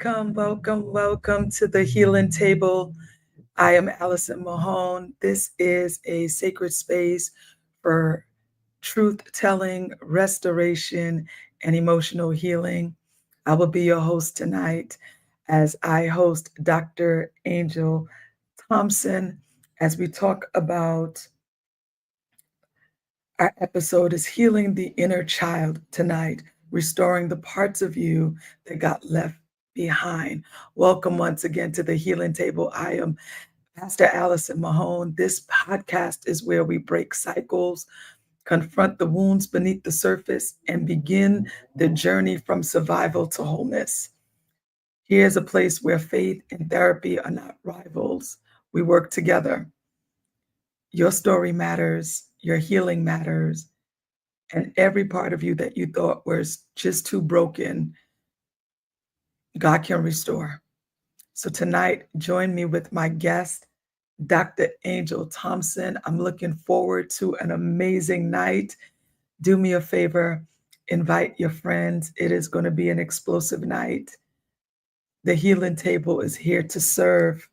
welcome to the Healing Table. I am Allison Mahon. This is a sacred space for truth telling, restoration, and emotional healing. I will be your host tonight as I host Dr. Angel Thompson as we talk about our episode is Healing the Inner Child tonight, restoring the parts of you that got left behind. Welcome once again to the Healing Table. I am Pastor Allison Mahon. This podcast is where we break cycles, confront the wounds beneath the surface, and begin the journey from survival to wholeness. Here's a place where faith and therapy are not rivals. We work together. Your story matters, your healing matters, and every part of you that you thought was just too broken, God can restore. So tonight, join me with my guest, Dr. Angel Thompson. I'm looking forward to an amazing night. Do me a favor, invite your friends. It is going to be an explosive night. The Healing Table is here to serve.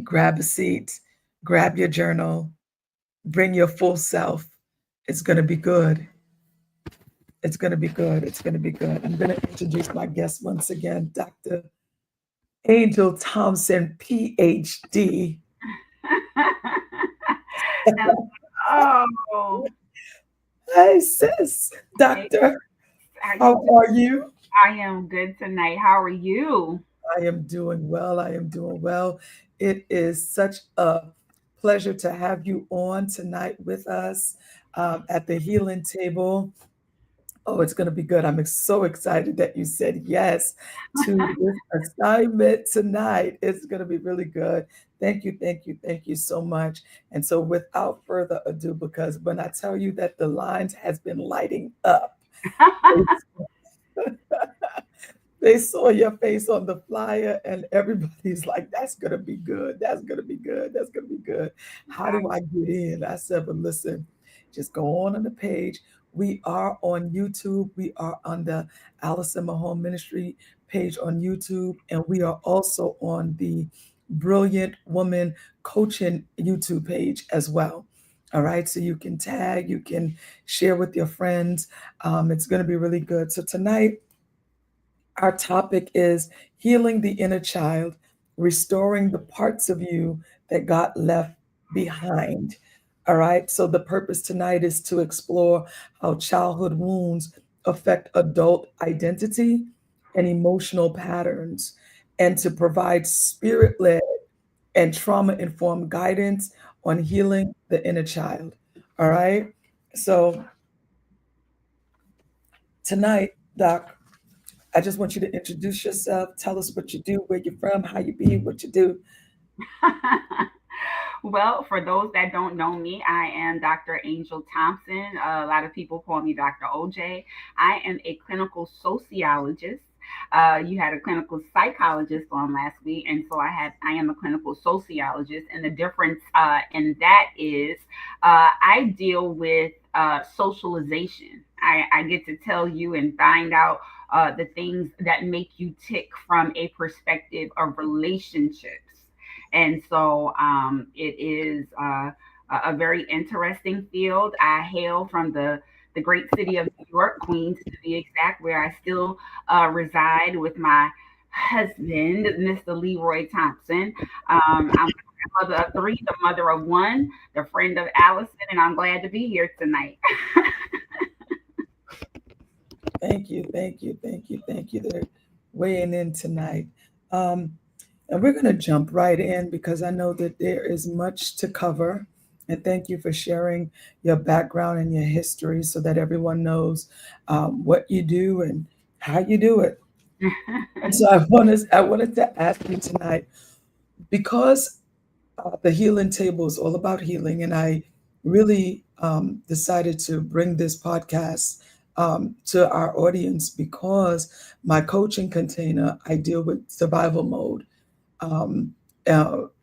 Grab a seat, grab your journal, bring your full self. It's going to be good. It's going to be good. It's going to be good. I'm going to introduce my guest once again, Dr. Angel Thompson, PhD. Oh, Hi, sis. Doctor, how are you? I am good tonight. How are you? I am doing well. I am doing well. It is such a pleasure to have you on tonight with us at the Healing Table. Oh, it's going to be good. I'm so excited that you said yes to this assignment tonight. It's going to be really good. Thank you so much. And so, without further ado, because when I tell you that the lines has been lighting up, they saw your face on the flyer, and everybody's like, "That's going to be good. That's going to be good. That's going to be good." How do I get in? I said, "But listen, just go on the page. We are on YouTube. We are on the Allison Mahon Ministry page on YouTube, and we are also on the Brilliant Woman Coaching YouTube page as well. All right, so you can tag, you can share with your friends. It's going to be really good. So tonight, our topic is healing the inner child, restoring the parts of you that got left behind. All right. So, the purpose tonight is to explore how childhood wounds affect adult identity and emotional patterns, and to provide spirit led and trauma informed guidance on healing the inner child. All right. So, tonight, Doc, I just want you to introduce yourself. Tell us what you do, where you're from, how you be, what you do. Well, for those that don't know me, I am Dr. Angel Thompson. A lot of people call me Dr. OJ. I am a clinical sociologist. You had a clinical psychologist on last week, and so I am a clinical sociologist. And the difference in that is I deal with socialization. I get to tell you and find out the things that make you tick from a perspective of relationships. And so it is a very interesting field. I hail from the great city of New York, Queens to be exact, where I still reside with my husband, Mr. Leroy Thompson. I'm the mother of three, the mother of one, the friend of Allison, and I'm glad to be here tonight. Thank you. They're weighing in tonight. Um, and we're going to jump right in because I know that there is much to cover. And thank you for sharing your background and your history so that everyone knows what you do and how you do it. And so I wanted to ask you tonight because the healing table is all about healing, and I really decided to bring this podcast to our audience because my coaching container, I deal with survival mode, um,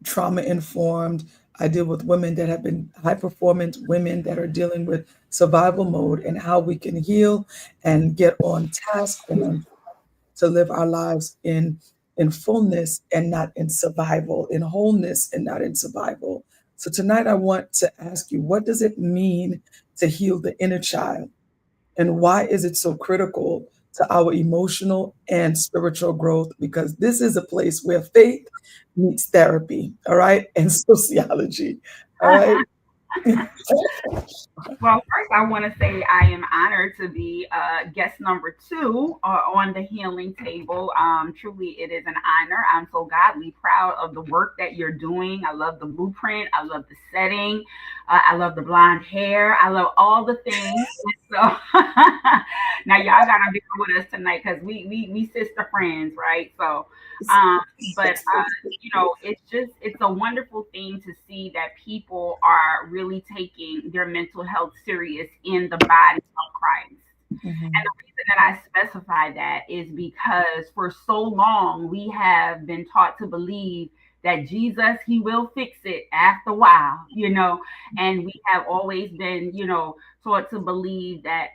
trauma informed. I deal with women that have been high performance women that are dealing with survival mode and how we can heal and get on task and on to live our lives in fullness and not in survival, in wholeness and not in survival. So tonight I want to ask you, what does it mean to heal the inner child? And why is it so critical to our emotional and spiritual growth? Because this is a place where faith meets therapy, all right, and sociology, all right. Well, first, I want to say I am honored to be guest number two on the healing table. Truly, it is an honor. I'm so godly proud of the work that you're doing. I love the blueprint. I love the setting. I love the blonde hair. I love all the things. So now y'all gotta be with us tonight because we sister friends, right? So, um, but it's a wonderful thing to see that people are really taking their mental health serious in the body of Christ. And Mhm. the reason that I specify that is because for so long we have been taught to believe that Jesus, he will fix it after a while, and we have always been, taught to believe that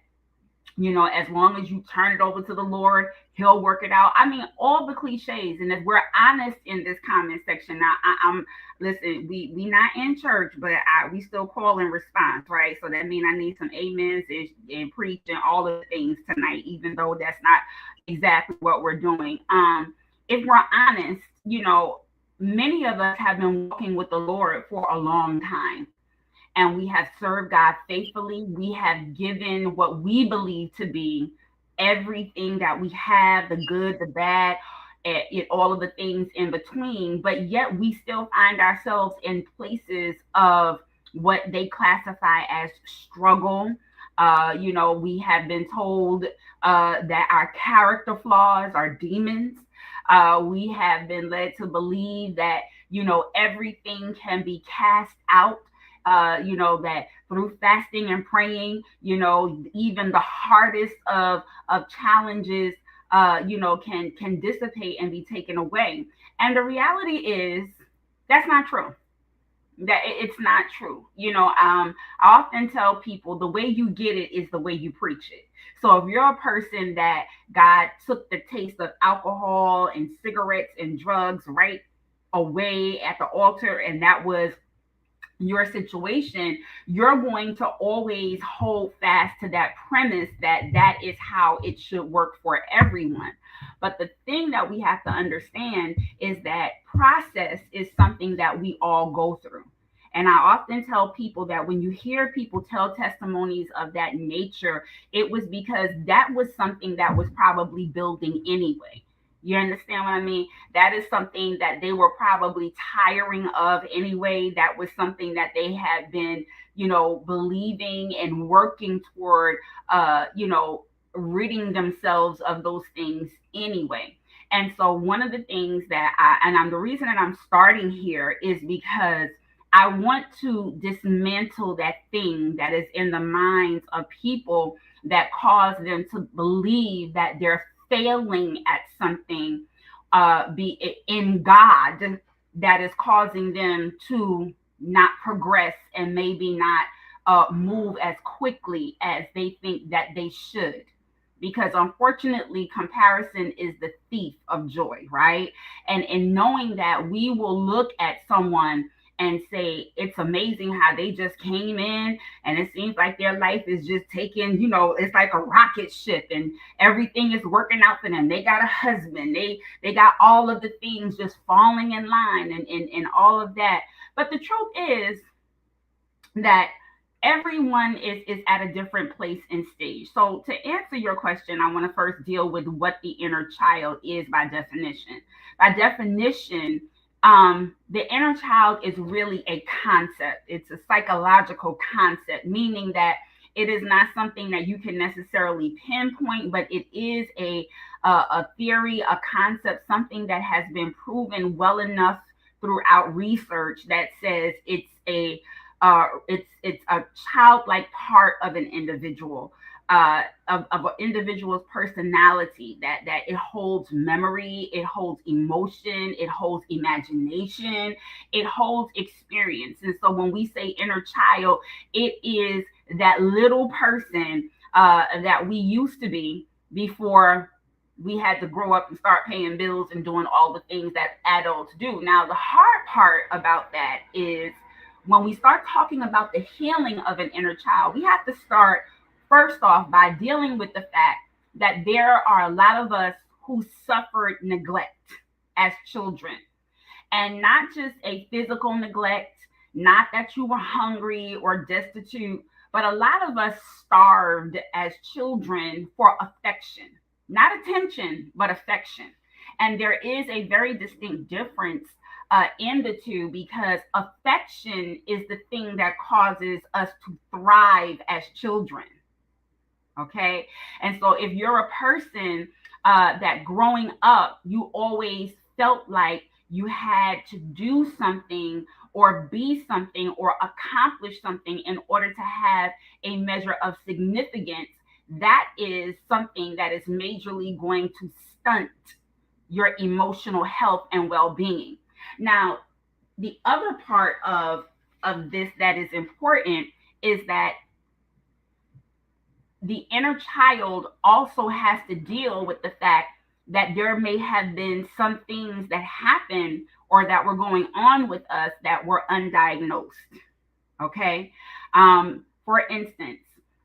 as long as you turn it over to the Lord, He'll work it out. I mean, all the cliches. And if we're honest in this comment section, now I'm listen. We not in church, but we still call and response, right? So that means I need some amens and preach and all of the things tonight, even though that's not exactly what we're doing. If we're honest, many of us have been walking with the Lord for a long time and we have served God faithfully. We have given what we believe to be everything that we have, the good, the bad, all of the things in between. But yet we still find ourselves in places of what they classify as struggle. We have been told that our character flaws are demons. We have been led to believe that, everything can be cast out, that through fasting and praying, even the hardest of challenges, can dissipate and be taken away. And the reality is that's not true. That it's not true. I often tell people the way you get it is the way you preach it. So if you're a person that God took the taste of alcohol and cigarettes and drugs right away at the altar, and that was your situation, you're going to always hold fast to that premise that that is how it should work for everyone. But the thing that we have to understand is that process is something that we all go through. And I often tell people that when you hear people tell testimonies of that nature, it was because that was something that was probably building anyway. You understand what I mean? That is something that they were probably tiring of anyway. That was something that they had been, believing and working toward, ridding themselves of those things anyway. And so one of the things that the reason that I'm starting here is because I want to dismantle that thing that is in the minds of people that cause them to believe that they're failing at something, be in God, that is causing them to not progress and maybe not move as quickly as they think that they should. Because unfortunately, comparison is the thief of joy, right? And in knowing that we will look at someone and say, it's amazing how they just came in and it seems like their life is just taking, it's like a rocket ship and everything is working out for them. They got a husband, they got all of the things just falling in line and all of that. But the truth is that everyone is at a different place and stage. So to answer your question, I want to first deal with what the inner child is by definition. By definition, the inner child is really a concept. It's a psychological concept, meaning that it is not something that you can necessarily pinpoint, but it is a theory, a concept, something that has been proven well enough throughout research that says it's a childlike part of an individual, of an individual's personality, that it holds memory, it holds emotion, it holds imagination, it holds experience. And so when we say inner child, it is that little person that we used to be before we had to grow up and start paying bills and doing all the things that adults do. Now, the hard part about that is when we start talking about the healing of an inner child, we have to start first off by dealing with the fact that there are a lot of us who suffered neglect as children, and not just a physical neglect, not that you were hungry or destitute, but a lot of us starved as children for affection, not attention, but affection. And there is a very distinct difference in the two, because affection is the thing that causes us to thrive as children. Okay. And so if you're a person that growing up, you always felt like you had to do something or be something or accomplish something in order to have a measure of significance, that is something that is majorly going to stunt your emotional health and well-being. Now, the other part of this that is important is that the inner child also has to deal with the fact that there may have been some things that happened or that were going on with us that were undiagnosed. Okay. For instance,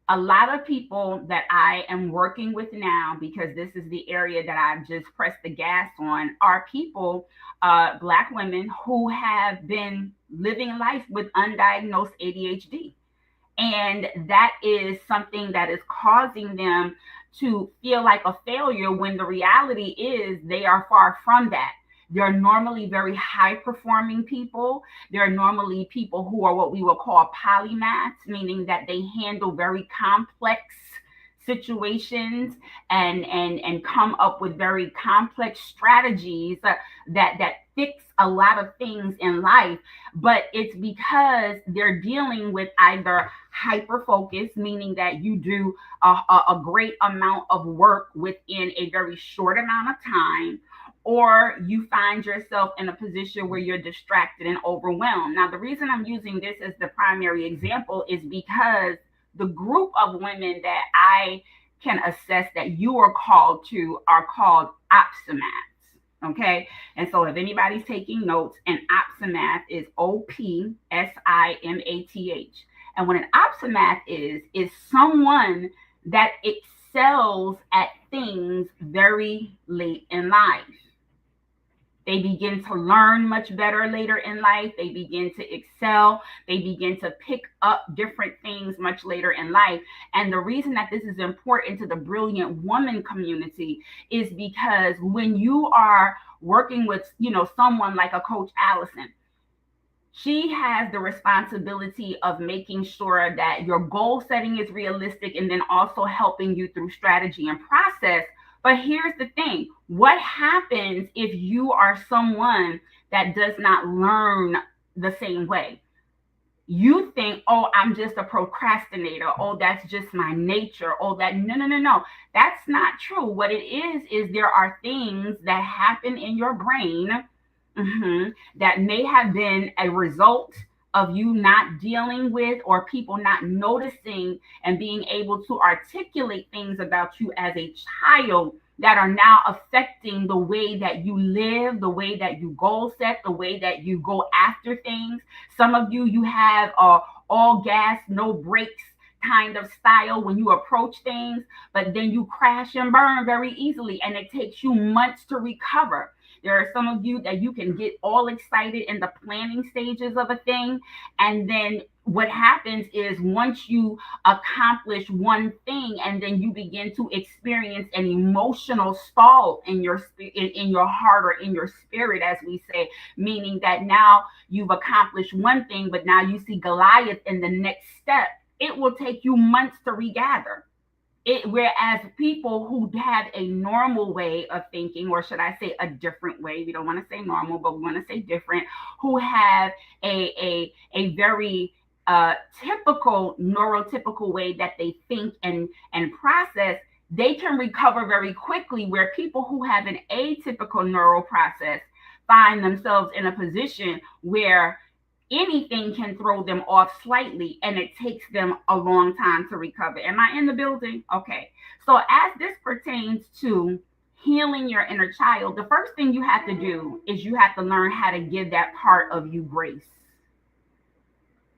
a lot of people that I am working with now, because this is the area that I've just pressed the gas on, are people, Black women who have been living life with undiagnosed ADHD. And that is something that is causing them to feel like a failure, when the reality is they are far from that. They're normally very high performing people. They're normally people who are what we would call polymaths, meaning that they handle very complex situations and come up with very complex strategies that fix a lot of things in life. But it's because they're dealing with either hyper focus, meaning that you do a great amount of work within a very short amount of time, or you find yourself in a position where you're distracted and overwhelmed. Now, the reason I'm using this as the primary example is because the group of women that I can assess that you are called to are called opsimats. Okay. And so if anybody's taking notes, an opsimath is OPSIMATH. And what an opsimath is someone that excels at things very late in life. They begin to learn much better later in life. They begin to excel. They begin to pick up different things much later in life. And the reason that this is important to the brilliant woman community is because when you are working with, someone like a coach Allison, she has the responsibility of making sure that your goal setting is realistic and then also helping you through strategy and process. But here's the thing: what happens if you are someone that does not learn the same way? You think, oh, I'm just a procrastinator. Oh, that's just my nature. Oh, that, no, no, no, no. That's not true. What it is there are things that happen in your brain, that may have been a result of you not dealing with, or people not noticing and being able to articulate things about you as a child, that are now affecting the way that you live, the way that you goal set, the way that you go after things. Some of you have all gas, no brakes kind of style when you approach things, but then you crash and burn very easily, and it takes you months to recover. There are some of you that you can get all excited in the planning stages of a thing. And then what happens is, once you accomplish one thing, and then you begin to experience an emotional stall in your heart or in your spirit, as we say, meaning that now you've accomplished one thing, but now you see Goliath in the next step. It will take you months to regather. Whereas people who have a normal way of thinking, or should I say a different way, we don't want to say normal, but we want to say different, who have a very typical, neurotypical way that they think and process, they can recover very quickly, where people who have an atypical neural process find themselves in a position where anything can throw them off slightly, and it takes them a long time to recover. Am I in the building? Okay. So as this pertains to healing your inner child, the first thing you have to do is you have to learn how to give that part of you grace.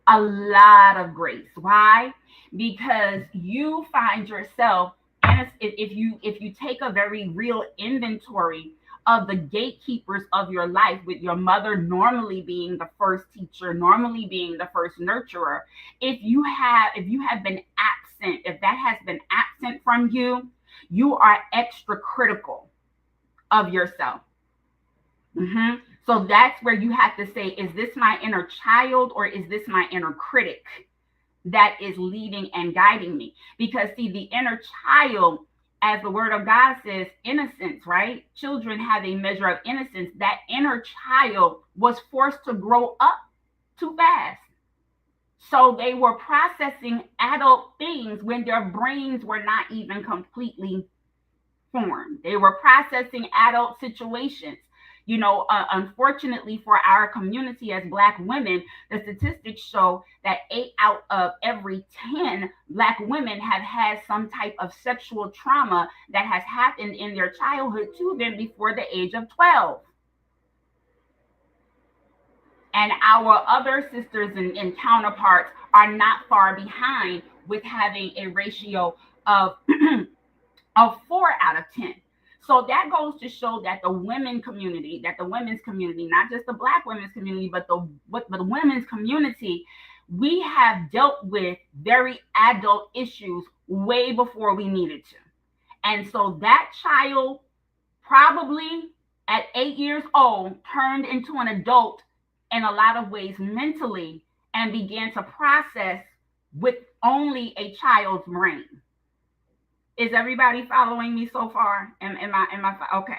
A lot of grace. Why? Because you find yourself, and if you take a very real inventory of the gatekeepers of your life, with your mother normally being the first teacher, normally being the first nurturer, if you have been absent, if that has been absent from you, you are extra critical of yourself. Mhm. So that's where you have to say, is this my inner child or is this my inner critic that is leading and guiding me? Because, see, the inner child, as the word of God says, innocence, right? Children have a measure of innocence. That inner child was forced to grow up too fast. So they were processing adult things when their brains were not even completely formed. They were processing adult situations. Unfortunately for our community as Black women, the statistics show that 8 out of every 10 Black women have had some type of sexual trauma that has happened in their childhood to them before the age of 12. And our other sisters and counterparts are not far behind with having a ratio of of 4 out of 10. So that goes to show that the women's community, not just the Black women's community, but the women's community, we have dealt with very adult issues way before we needed to. And so that child, probably at 8 years old, turned into an adult in a lot of ways mentally, and began to process with only a child's brain. Is everybody following me so far? Am I okay?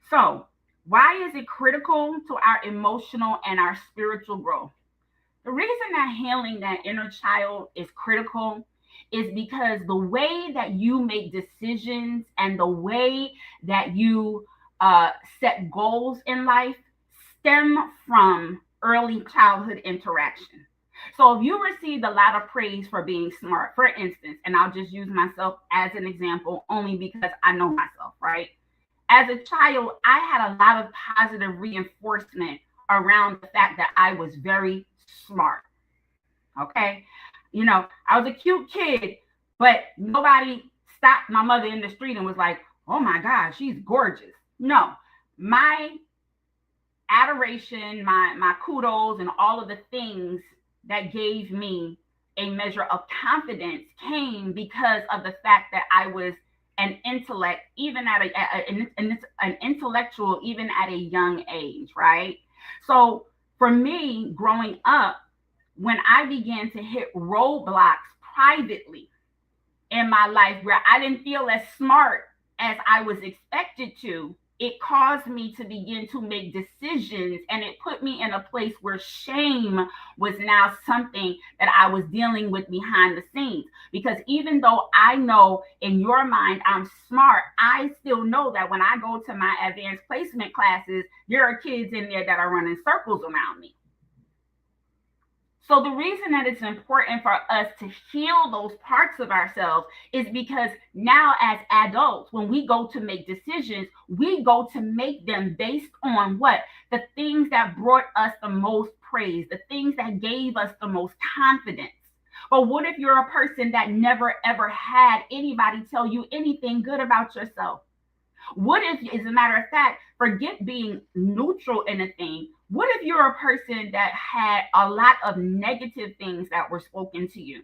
So, why is it critical to our emotional and our spiritual growth? The reason that healing that inner child is critical is because the way that you make decisions and the way that you set goals in life stem from early childhood interaction. So if you received a lot of praise for being smart, for instance, and I'll just use myself as an example only because I know myself, right? As a child, I had a lot of positive reinforcement around the fact that I was very smart. Okay. I was a cute kid, but nobody stopped my mother in the street and was like, oh my God, she's gorgeous. No, my adoration, my kudos, and all of the things that gave me a measure of confidence came because of the fact that I was an intellect, even an intellectual, even at a young age, right? So for me, growing up, when I began to hit roadblocks privately in my life where I didn't feel as smart as I was expected to, it caused me to begin to make decisions, and it put me in a place where shame was now something that I was dealing with behind the scenes. Because even though I know in your mind I'm smart, I still know that when I go to my advanced placement classes, there are kids in there that are running circles around me. So the reason that it's important for us to heal those parts of ourselves is because now as adults, when we go to make decisions, we go to make them based on what? The things that brought us the most praise, the things that gave us the most confidence. But what if you're a person that never ever had anybody tell you anything good about yourself? What if, as a matter of fact, forget being neutral in a thing? What if you're a person that had a lot of negative things that were spoken to you?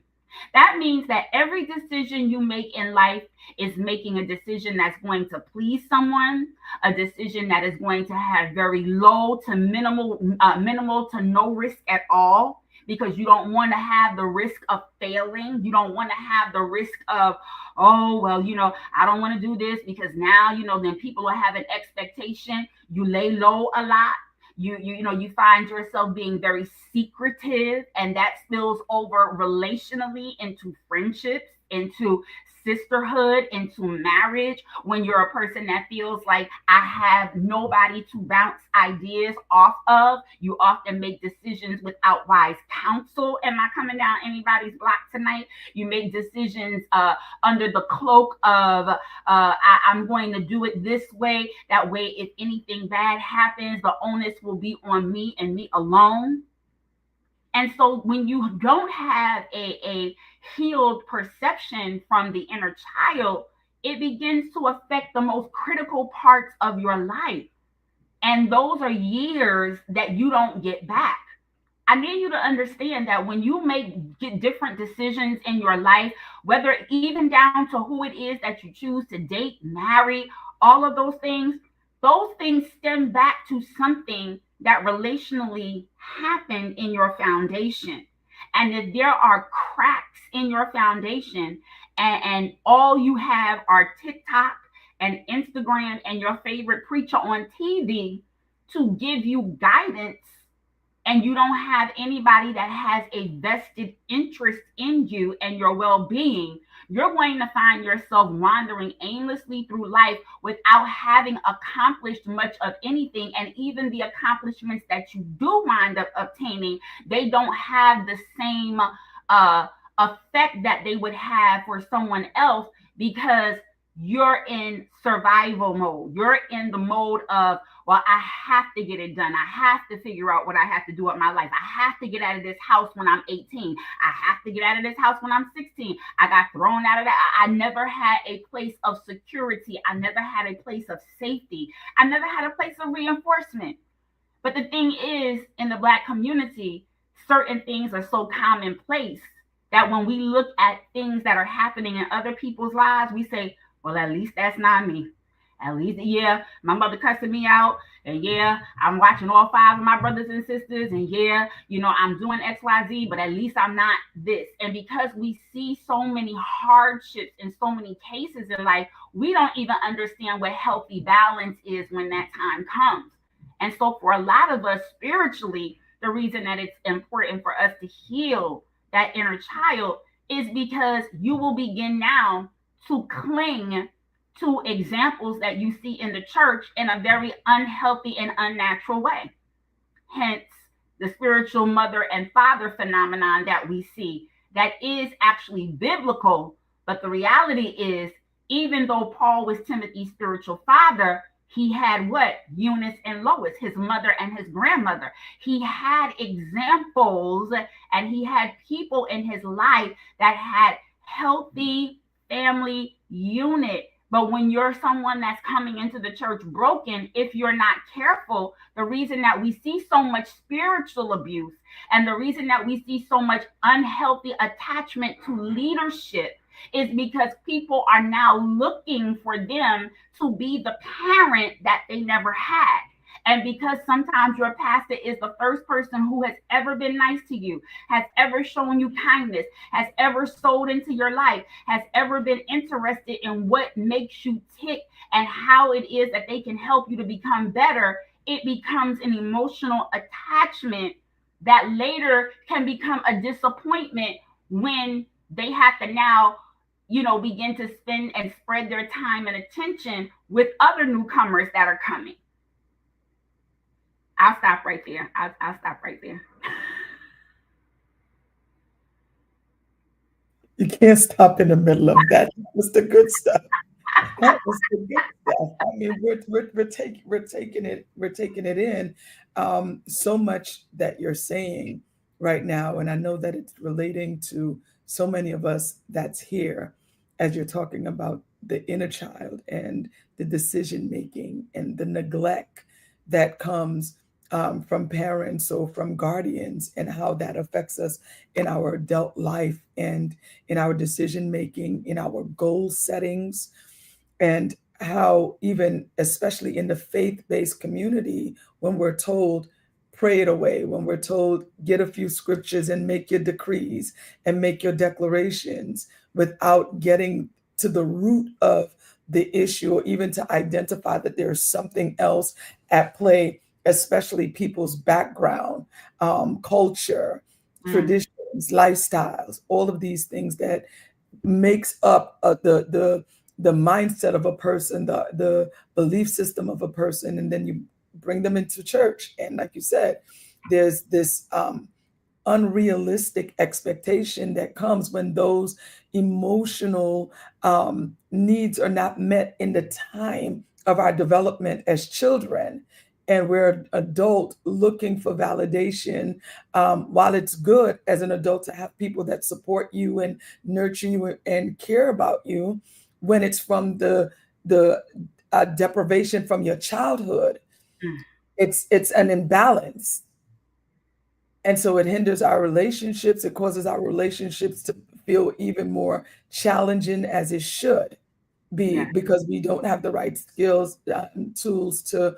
That means that every decision you make in life is making a decision that's going to please someone, a decision that is going to have very low to minimal to no risk at all, because you don't want to have the risk of failing. You don't want to have the risk of, oh, well, I don't want to do this because now, then people will have an expectation. You lay low a lot. You find yourself being very secretive, and that spills over relationally into friendships, into sisterhood, into marriage, when you're a person that feels like I have nobody to bounce ideas off of, you often make decisions without wise counsel. Am I coming down anybody's block tonight? You make decisions under the cloak of I'm going to do it this way. That way, if anything bad happens, the onus will be on me and me alone. And so when you don't have a healed perception from the inner child, it begins to affect the most critical parts of your life. And those are years that you don't get back. I need you to understand that when you get different decisions in your life, whether even down to who it is that you choose to date, marry, all of those things stem back to something that relationally happened in your foundation. And if there are cracks in your foundation, and all you have are TikTok and Instagram and your favorite preacher on TV to give you guidance, and you don't have anybody that has a vested interest in you and your well-being, you're going to find yourself wandering aimlessly through life without having accomplished much of anything. And even the accomplishments that you do wind up obtaining, they don't have the same effect that they would have for someone else, because you're in survival mode. You're in the mode of, well, I have to get it done. I have to figure out what I have to do with my life. I have to get out of this house when I'm 18. I have to get out of this house when I'm 16. I got thrown out of that. I never had a place of security. I never had a place of safety. I never had a place of reinforcement. But the thing is, in the Black community, certain things are so commonplace that when we look at things that are happening in other people's lives, we say, well, at least that's not me. At least, yeah, my mother cussing me out. And yeah, I'm watching all five of my brothers and sisters. And yeah, I'm doing XYZ, but at least I'm not this. And because we see so many hardships in so many cases in life, we don't even understand what healthy balance is when that time comes. And so, for a lot of us spiritually, the reason that it's important for us to heal that inner child is because you will begin now to cling to examples that you see in the church in a very unhealthy and unnatural way. Hence, the spiritual mother and father phenomenon that we see that is actually biblical. But the reality is, even though Paul was Timothy's spiritual father, he had what? Eunice and Lois, his mother and his grandmother. He had examples and he had people in his life that had healthy family unit. But when you're someone that's coming into the church broken, if you're not careful, the reason that we see so much spiritual abuse and the reason that we see so much unhealthy attachment to leadership is because people are now looking for them to be the parent that they never had. And because sometimes your pastor is the first person who has ever been nice to you, has ever shown you kindness, has ever sold into your life, has ever been interested in what makes you tick and how it is that they can help you to become better, it becomes an emotional attachment that later can become a disappointment when they have to now begin to spend and spread their time and attention with other newcomers that are coming. I'll stop right there. I'll stop right there. You can't stop in the middle of that. That was the good stuff. That was the good stuff. I mean, we're taking it in. So much that you're saying right now, and I know that it's relating to so many of us that's here as you're talking about the inner child and the decision making and the neglect that comes from parents or from guardians, and how that affects us in our adult life and in our decision making, in our goal settings, and how even especially in the faith-based community, when we're told pray it away, when we're told get a few scriptures and make your decrees and make your declarations without getting to the root of the issue, or even to identify that there's something else at play, especially people's background, culture, Mm. traditions, lifestyles, all of these things that makes up the mindset of a person, the belief system of a person, and then you bring them into church, and like you said, there's this unrealistic expectation that comes when those emotional needs are not met in the time of our development as children. And we're an adult looking for validation. While it's good as an adult to have people that support you and nurture you and care about you, when it's from the deprivation from your childhood, Mm. it's an imbalance, and so it hinders our relationships. It causes our relationships to feel even more challenging as it should be, Yeah. because we don't have the right skills, tools to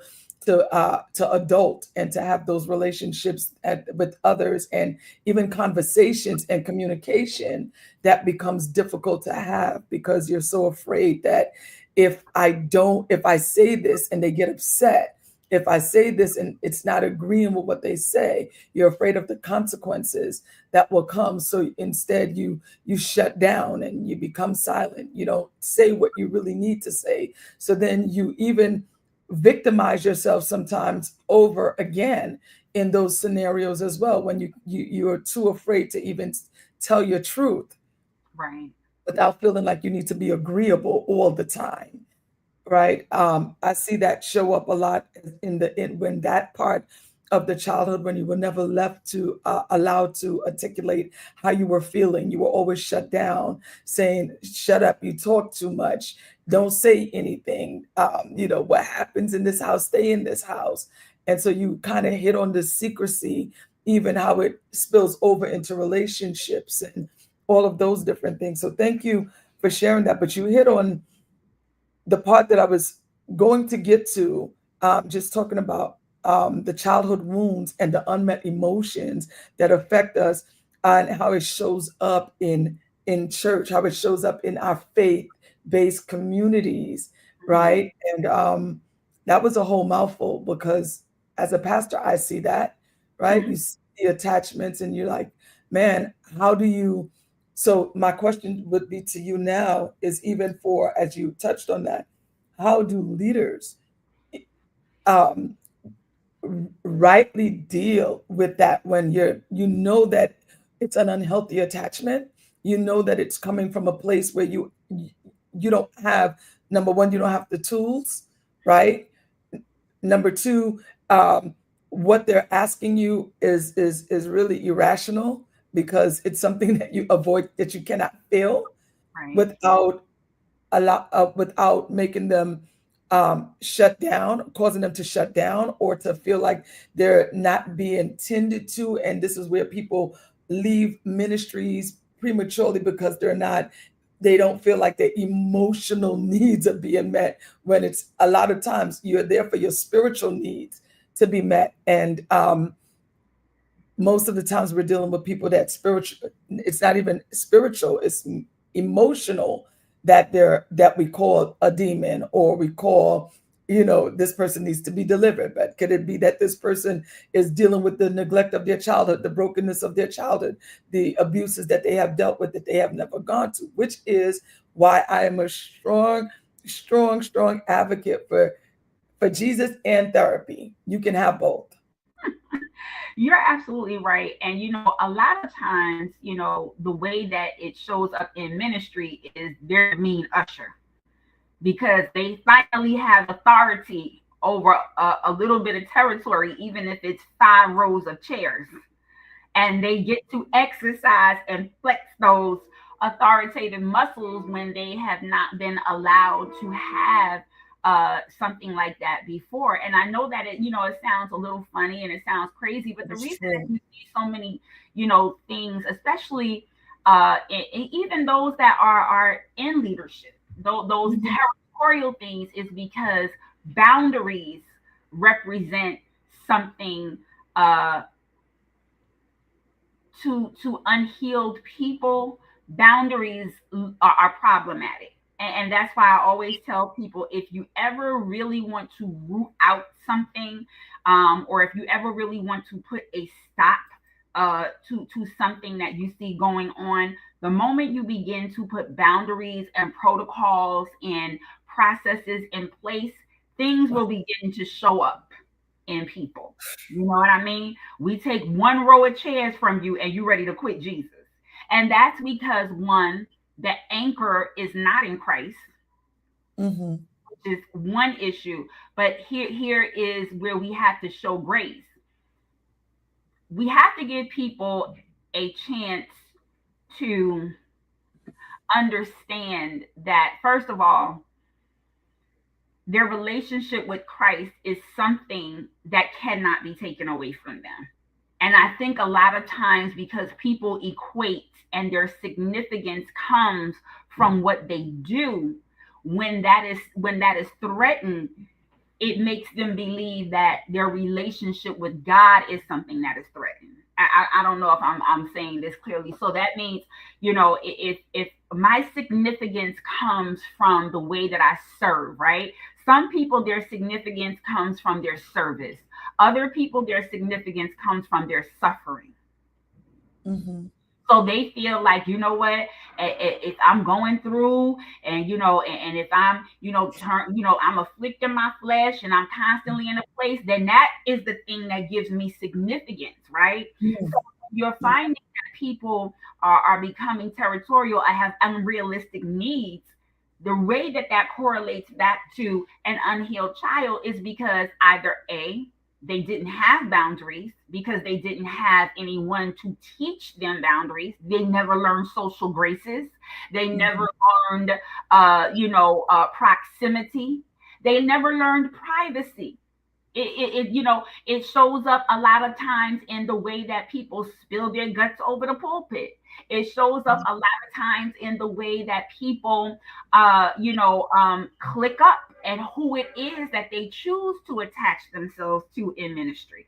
adult and to have those relationships with others, and even conversations and communication that becomes difficult to have because you're so afraid that if I say this and they get upset, if I say this and it's not agreeing with what they say, you're afraid of the consequences that will come. So instead, you shut down and you become silent. You don't say what you really need to say. So then you even victimize yourself sometimes over again in those scenarios as well, when you're too afraid to even tell your truth Right. without feeling like you need to be agreeable all the time, right? I see that show up a lot in when that part of the childhood, when you were never left to allowed to articulate how you were feeling. You were always shut down, saying, "Shut up! You talk too much. Don't say anything. What happens in this house, stay in this house." And so you kind of hit on the secrecy, even how it spills over into relationships and all of those different things. So thank you for sharing that. But you hit on the part that I was going to get to, just talking about the childhood wounds and the unmet emotions that affect us, and how it shows up in church, how it shows up in our faith-based communities, Mhm. right? And that was a whole mouthful, because as a pastor, I see that, right? You see the attachments, and you're like, man, how do you? So my question would be to you now is, even for, as you touched on that, how do leaders um, rightly deal with that when you know that it's an unhealthy attachment, you know that it's coming from a place where you don't have, number one, you don't have the tools, right? Number two, um, what they're asking you is really irrational, because it's something that you avoid, that you cannot feel Right. without without making them shut down, causing them to shut down, or to feel like they're not being tended to. And this is where people leave ministries prematurely, because they don't feel like their emotional needs are being met, when it's a lot of times you're there for your spiritual needs to be met. And most of the times we're dealing with people that spiritual, it's not even spiritual, it's emotional, that we call a demon, or we call, this person needs to be delivered. But could it be that this person is dealing with the neglect of their childhood, the brokenness of their childhood, the abuses that they have dealt with that they have never gone to? Which is why I am a strong advocate for Jesus and therapy. You can have both. You're absolutely right. And, a lot of times, the way that it shows up in ministry is they're the mean usher, because they finally have authority over a little bit of territory, even if it's 5 rows of chairs. And they get to exercise and flex those authoritative muscles when they have not been allowed to have something like that before. And I know that it sounds a little funny and it sounds crazy, but the It's reason true. that you see so many things, especially even those that are in leadership, those Mhm. territorial things, is because boundaries represent something uh to unhealed people. Boundaries are problematic, and that's why I always tell people, if you ever really want to root out something, or if you ever really want to put a stop to something that you see going on, the moment you begin to put boundaries and protocols and processes in place, things will begin to show up in people. You know what I mean? We take one row of chairs from you and you ready to quit Jesus. And that's because one, the anchor is not in Christ, Mm-hmm. which is one issue. But here is where we have to show grace. We have to give people a chance to understand that, first of all, their relationship with Christ is something that cannot be taken away from them. And I think a lot of times because people equate and their significance comes from what they do, when that is threatened, it makes them believe that their relationship with God is something that is threatened. I don't know if I'm saying this clearly. So that means, if my significance comes from the way that I serve, right? Some people, their significance comes from their service. Other people, their significance comes from their suffering. Mm-hmm. So they feel like, you know what, if I'm going through and, and if I'm, I'm afflicting my flesh and I'm constantly in a place, then that is the thing that gives me significance, right? Yeah. So you're finding that people are becoming territorial. I have unrealistic needs. The way that correlates back to an unhealed child is because either A, they didn't have boundaries because they didn't have anyone to teach them boundaries. They never learned social graces. They Mm-hmm. never learned, proximity. They never learned privacy. It shows up a lot of times in the way that people spill their guts over the pulpit. It shows up a lot of times in the way that people click up and who it is that they choose to attach themselves to in ministry.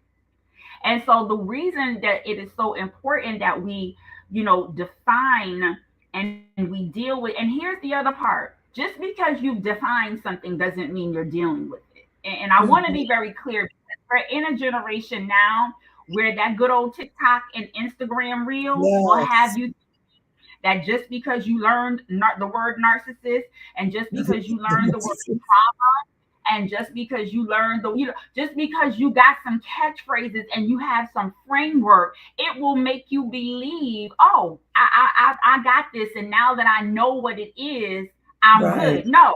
And so the reason that it is so important that we, define and we deal with, and here's the other part, just because you've defined something doesn't mean you're dealing with it. And I want to Mm-hmm. be very clear because we're in a generation now where that good old TikTok and Instagram reels will have Yes. you that just because you learned the word narcissist and just because you learned the word and just because you learned just because you got some catchphrases and you have some framework, it will make you believe, oh, I got this, and now that I know what it is, I'm Right. good. No,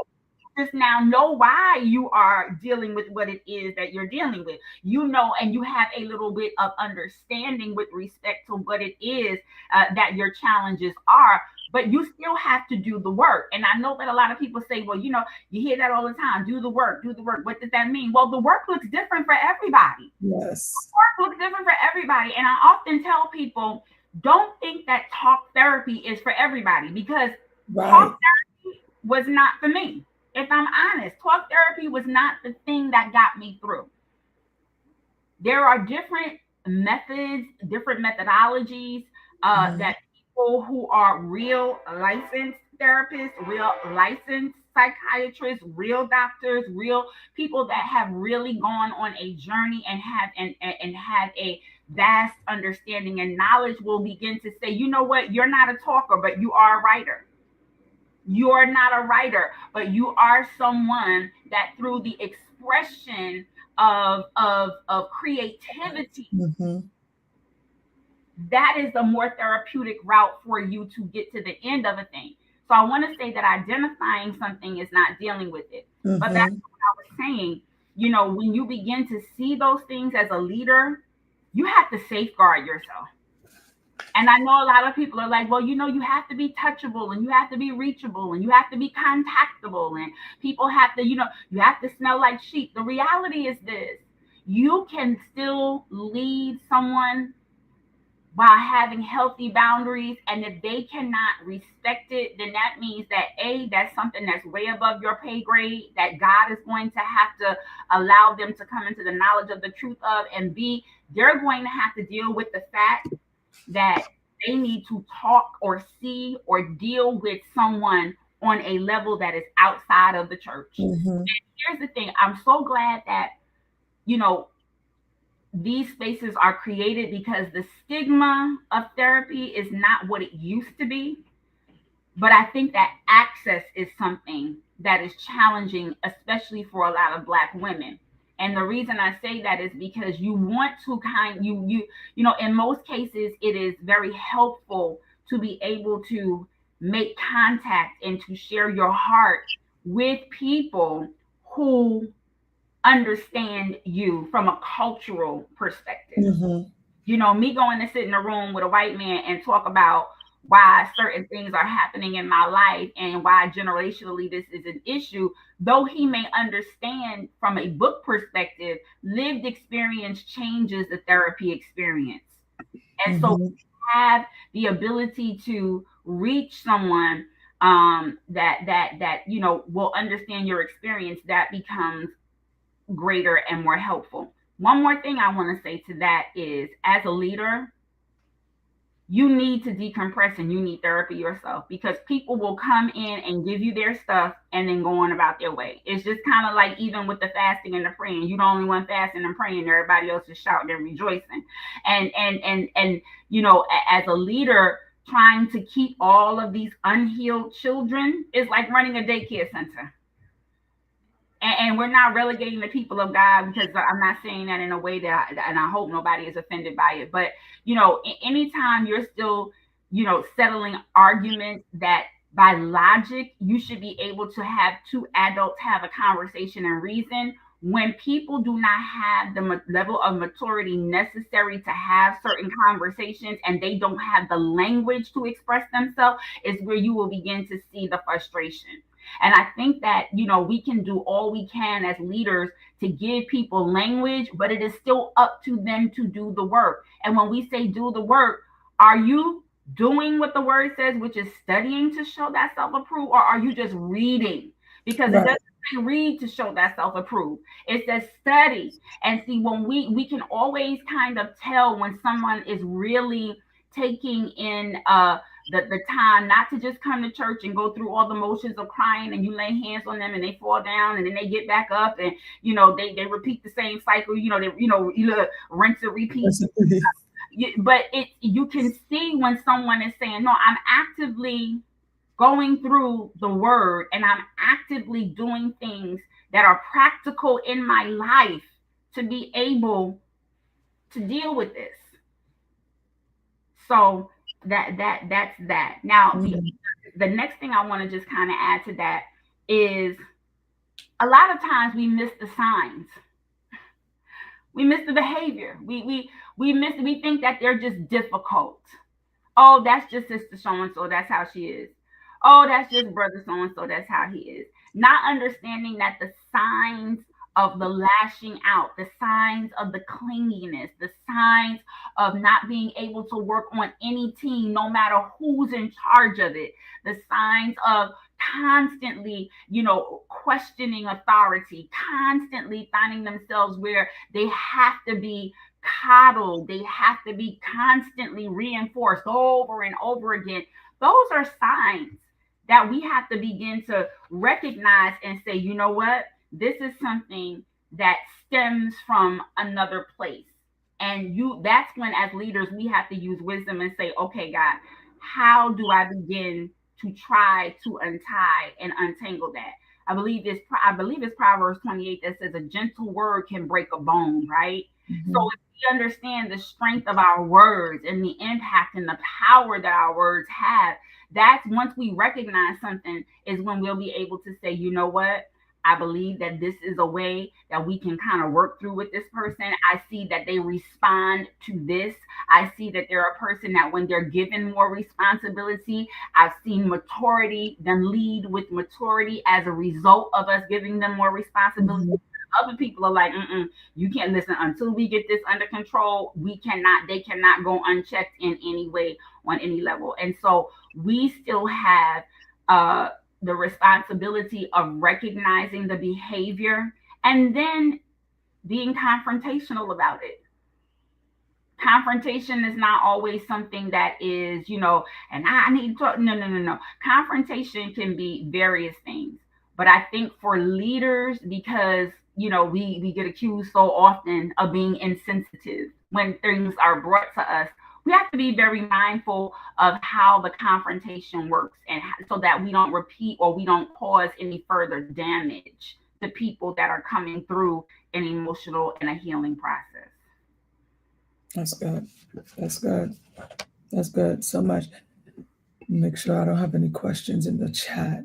just now know why you are dealing with what it is that you're dealing with. And you have a little bit of understanding with respect to what it is that your challenges are. But you still have to do the work. And I know that a lot of people say, well, you hear that all the time, do the work, do the work. What does that mean? Well, the work looks different for everybody. Yes. Work looks different for everybody. And I often tell people, don't think that talk therapy is for everybody because Right. talk therapy was not for me. If I'm honest, talk therapy was not the thing that got me through. There are different methods, different methodologies Mm-hmm. that people who are real licensed therapists, real licensed psychiatrists, real doctors, real people that have really gone on a journey and have a vast understanding and knowledge will begin to say, you know what, you're not a talker, but you are a writer. You're not a writer, but you are someone that through the expression of creativity, Mm-hmm. that is the more therapeutic route for you to get to the end of a thing. So I want to say that identifying something is not dealing with it. But back Mm-hmm. to what I was saying, when you begin to see those things as a leader, you have to safeguard yourself. And I know a lot of people are like, well, you have to be touchable and you have to be reachable and you have to be contactable and people have to, you have to smell like sheep. The reality is this: you can still lead someone while having healthy boundaries. And if they cannot respect it, then that means that A, that's something that's way above your pay grade, that God is going to have to allow them to come into the knowledge of the truth of, and B, they're going to have to deal with the fact that they need to talk or see or deal with someone on a level that is outside of the church. Mm-hmm. And here's the thing: I'm so glad that, you know, these spaces are created because the stigma of therapy is not what it used to be. But I think that access is something that is challenging, especially for a lot of Black women. And the reason I say that is because you want to in most cases, it is very helpful to be able to make contact and to share your heart with people who understand you from a cultural perspective. Mhm. Me going to sit in a room with a white man and talk about why certain things are happening in my life and why generationally this is an issue, though he may understand from a book perspective, lived experience changes the therapy experience. And so Mhm. have the ability to reach someone that will understand your experience, that becomes greater and more helpful. One more thing I want to say to that is, as a leader, you need to decompress and you need therapy yourself, because people will come in and give you their stuff and then go on about their way. It's just kind of like even with the fasting and the praying. You the only one fasting and praying, everybody else is shouting and rejoicing. And as a leader, trying to keep all of these unhealed children is like running a daycare center. And we're not relegating the people of God, because I'm not saying that in a way that, and I hope nobody is offended by it. But anytime you're still, settling arguments that by logic you should be able to have two adults have a conversation and reason. When people do not have the level of maturity necessary to have certain conversations, and they don't have the language to express themselves, is where you will begin to see the frustration. And I think that, we can do all we can as leaders to give people language, but it is still up to them to do the work. And when we say do the work, are you doing what the word says, which is studying to show that self approved, or are you just reading? Because it Right. doesn't say read to show that self approved. It says study. And see, when we can always kind of tell when someone is really taking in the time not to just come to church and go through all the motions of crying, and you lay hands on them and they fall down and then they get back up, and they repeat the same cycle, you rinse and repeat. But you can see when someone is saying, no, I'm actively going through the word and I'm actively doing things that are practical in my life to be able to deal with this. So that's that. Now Mhm. the next thing I want to just kind of add to that is, a lot of times we miss the signs. We miss the behavior. We think that they're just difficult. Oh, that's just sister so and so, that's how she is. Oh, that's just brother so and so, that's how he is. Not understanding that the signs of the lashing out, the signs of the clinginess, the signs of not being able to work on any team, no matter who's in charge of it, the signs of constantly, questioning authority, constantly finding themselves where they have to be coddled, they have to be constantly reinforced over and over again. Those are signs that we have to begin to recognize and say, you know what? This is something that stems from another place. And that's when, as leaders, we have to use wisdom and say, okay, God, how do I begin to try to untie and untangle that? I believe it's Proverbs 28 that says a gentle word can break a bone, right? So Mhm. if we understand the strength of our words and the impact and the power that our words have, that's once we recognize something, is when we'll be able to say, you know what? I believe that this is a way that we can kind of work through with this person. I see that they respond to this. I see that they're a person that when they're given more responsibility, I've seen maturity, them lead with maturity as a result of us giving them more responsibility. Mhm. Other people are like, you can't listen until we get this under control. They cannot go unchecked in any way on any level. And so we still have uh, the responsibility of recognizing the behavior and then being confrontational about it. Confrontation is not always something that is, and I need to talk. No, no, no, no. Confrontation can be various things. But I think for leaders, because, we get accused so often of being insensitive when things are brought to us. We have to be very mindful of how the confrontation works, and so that we don't repeat or we don't cause any further damage to people that are coming through an emotional and a healing process. That's good. That's good. That's good. So much. Make sure I don't have any questions in the chat.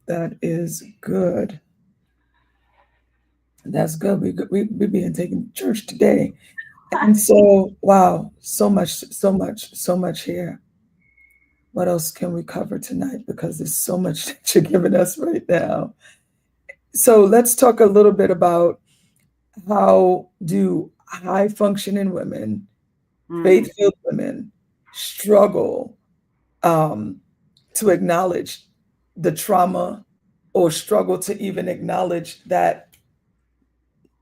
That is good. That's good. We being taken to church today. And so, wow, so much, so much, so much here. What else can we cover tonight? Because there's so much that you're giving us right now. So let's talk a little bit about how do high functioning women, faith-filled women, struggle to acknowledge the trauma, or struggle to even acknowledge that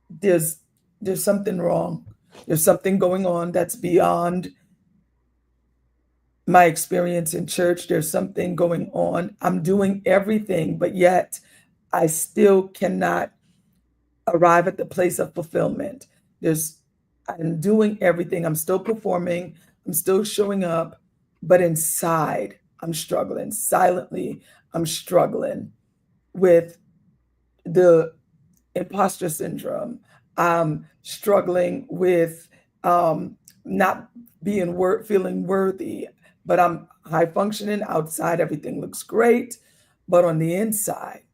there's something wrong. There's something going on that's beyond my experience in church. There's something going on. I'm doing everything, but yet I still cannot arrive at the place of fulfillment. I'm doing everything. I'm still performing. I'm still showing up, but inside I'm struggling. Silently, I'm struggling with the imposter syndrome. I'm struggling with not feeling worthy, but I'm high functioning outside. Everything looks great, but on the inside,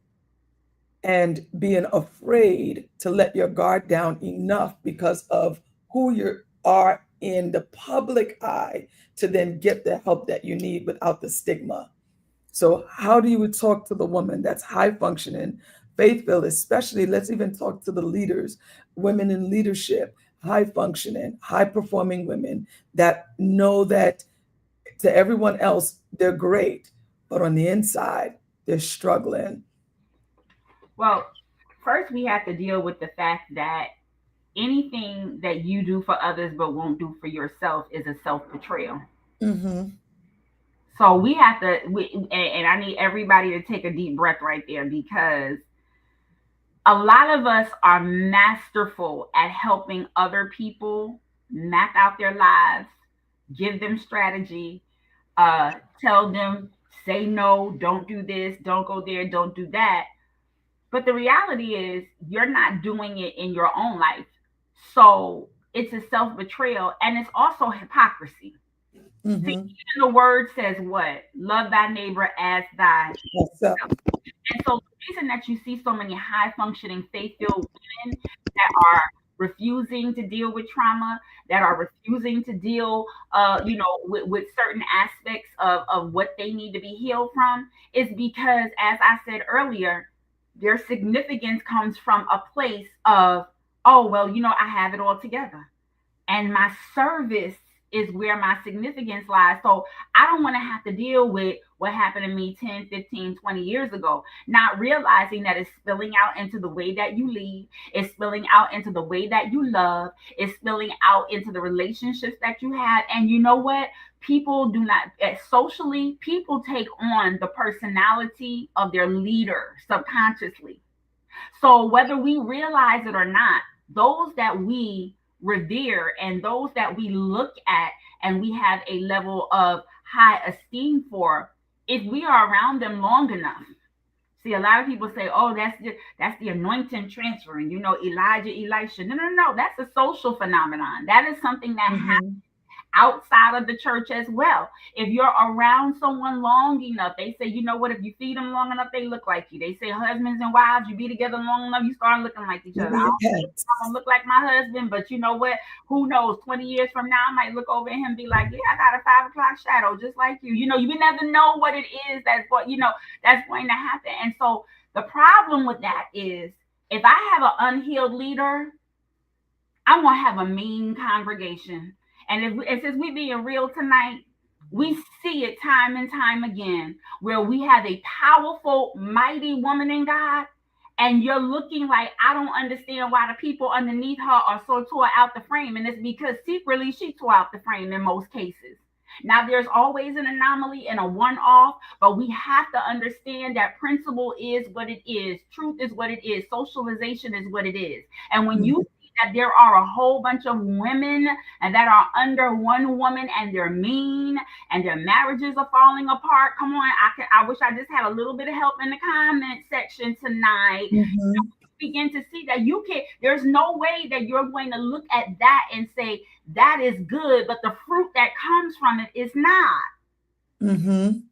and being afraid to let your guard down enough because of who you are in the public eye to then get the help that you need without the stigma. So how do you talk to the woman that's high functioning, faith-filled, especially let's even talk to the leaders, women in leadership, high functioning, high performing women that know that to everyone else, they're great, but on the inside, they're struggling. Well, first we have to deal with the fact that anything that you do for others but won't do for yourself is a self betrayal. Mm-hmm. So we have to, and I need everybody to take a deep breath right there, because a lot of us are masterful at helping other people map out their lives, give them strategy, tell them, say no, don't do this, don't go there, don't do that. But the reality is, you're not doing it in your own life. So it's a self betrayal, and it's also hypocrisy. See, Mm-hmm. even the word says what? Love thy neighbor as thyself. So, And so the reason that you see so many high functioning faith filled women that are refusing to deal with trauma, that are refusing to deal with certain aspects of what they need to be healed from, is because, as I said earlier, their significance comes from a place of, oh well, I have it all together, and my service is where my significance lies. So I don't want to have to deal with what happened to me 10, 15, 20 years ago, not realizing that it's spilling out into the way that you lead, it's spilling out into the way that you love, it's spilling out into the relationships that you have. And you know what? People do not, socially, people take on the personality of their leader subconsciously. So whether we realize it or not, those that we revere and those that we look at and we have a level of high esteem for, if we are around them long enough. See, a lot of people say, "Oh, that's the anointing transferring." Elijah, Elisha. No, no, no. That's a social phenomenon. That is something that mm-hmm. outside of the church as well. If you're around someone long enough, they say, you know what, if you feed them long enough, they look like you. They say husbands and wives, you be together long enough, you start looking like each other. Maybe I your don't think pets. I'm gonna look like my husband, but you know what? Who knows? 20 years from now, I might look over at him and be like, yeah, I got a 5 o'clock shadow just like you. You never know what it is that's going to happen. And so the problem with that is, if I have an unhealed leader, I'm gonna have a mean congregation. And since we being real tonight, we see it time and time again where we have a powerful, mighty woman in God, and you're looking like, I don't understand why the people underneath her are so tore out the frame. And it's because secretly she tore out the frame in most cases. Now, there's always an anomaly and a one off, but we have to understand that principle is what it is. Truth is what it is. Socialization is what it is. And when you Mhm. see that there are a whole bunch of women and that are under one woman and they're mean and their marriages are falling apart, come on, I wish I just had a little bit of help in the comment section tonight. Mhm. Begin to see that you can, there's no way that you're going to look at that and say that is good, but the fruit that comes from it is not. Mhm.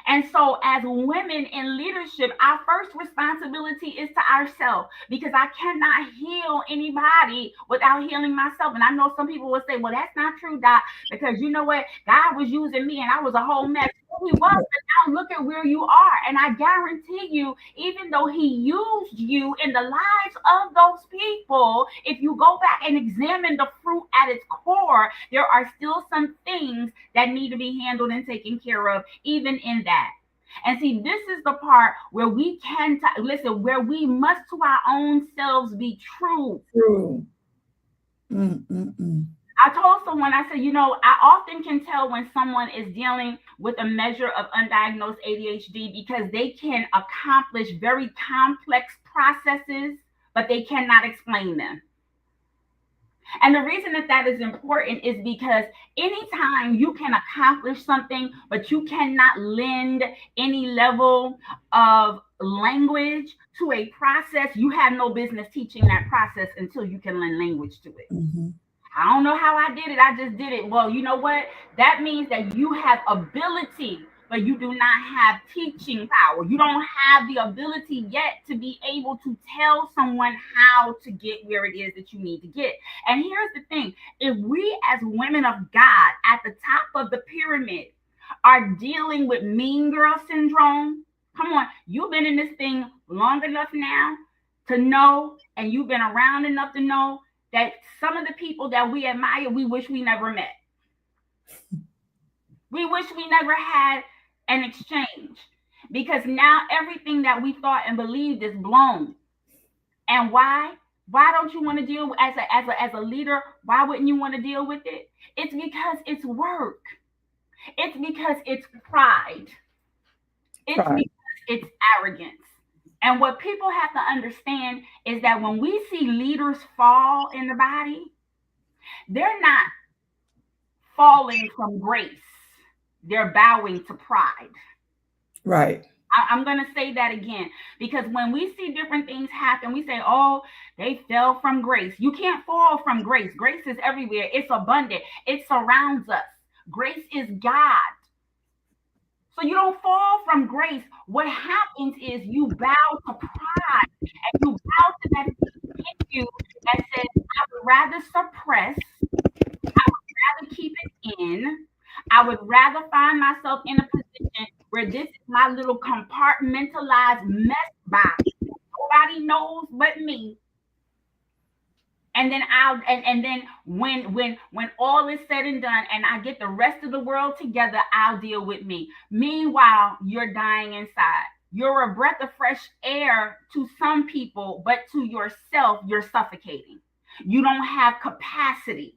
And so, as women in leadership, our first responsibility is to ourselves, because I cannot heal anybody without healing myself. And I know some people will say, well, that's not true, Doc, because you know what? God was using me and I was a whole mess. Well, he was, but now look at where you are. And I guarantee you, even though he used you in the lives of those people, if you go back and examine the fruit at its core, there are still some things that need to be handled and taken care of, even in that. And see, this is the part where we can listen, where we must to our own selves be true. True. Mm. I told someone, I said, I often can tell when someone is dealing with a measure of undiagnosed ADHD because they can accomplish very complex processes, but they cannot explain them. And the reason that that is important is because anytime you can accomplish something, but you cannot lend any level of language to a process, you have no business teaching that process until you can lend language to it. Mhm. I don't know how I did it. I just did it. Well, you know what? That means that you have ability, but you do not have teaching power. You don't have the ability yet to be able to tell someone how to get where it is that you need to get. And here's the thing, if we, as women of God at the top of the pyramid, are dealing with mean girl syndrome, come on, you've been in this thing long enough now to know, and you've been around enough to know that some of the people that we admire, we wish we never met. We wish we never had an exchange, because now everything that we thought and believed is blown. And why? Why don't you want to deal as a leader? Why wouldn't you want to deal with it? It's because it's work. It's because it's pride. It's Right. because it's arrogance. And what people have to understand is that when we see leaders fall in the body, they're not falling from grace. They're bowing to pride. Right. I'm going to say that again, because when we see different things happen, we say, oh, they fell from grace. You can't fall from grace. Grace is everywhere, it's abundant, it surrounds us. Grace is God. So you don't fall from grace. What happens is you bow to pride, and you bow to that thing in you that says, I would rather suppress, rather keep it in. I would rather find myself in a position where this is my little compartmentalized mess box. Nobody knows but me. And then and then when all is said and done and I get the rest of the world together, I'll deal with me. Meanwhile, you're dying inside. You're a breath of fresh air to some people, but to yourself, you're suffocating. You don't have capacity.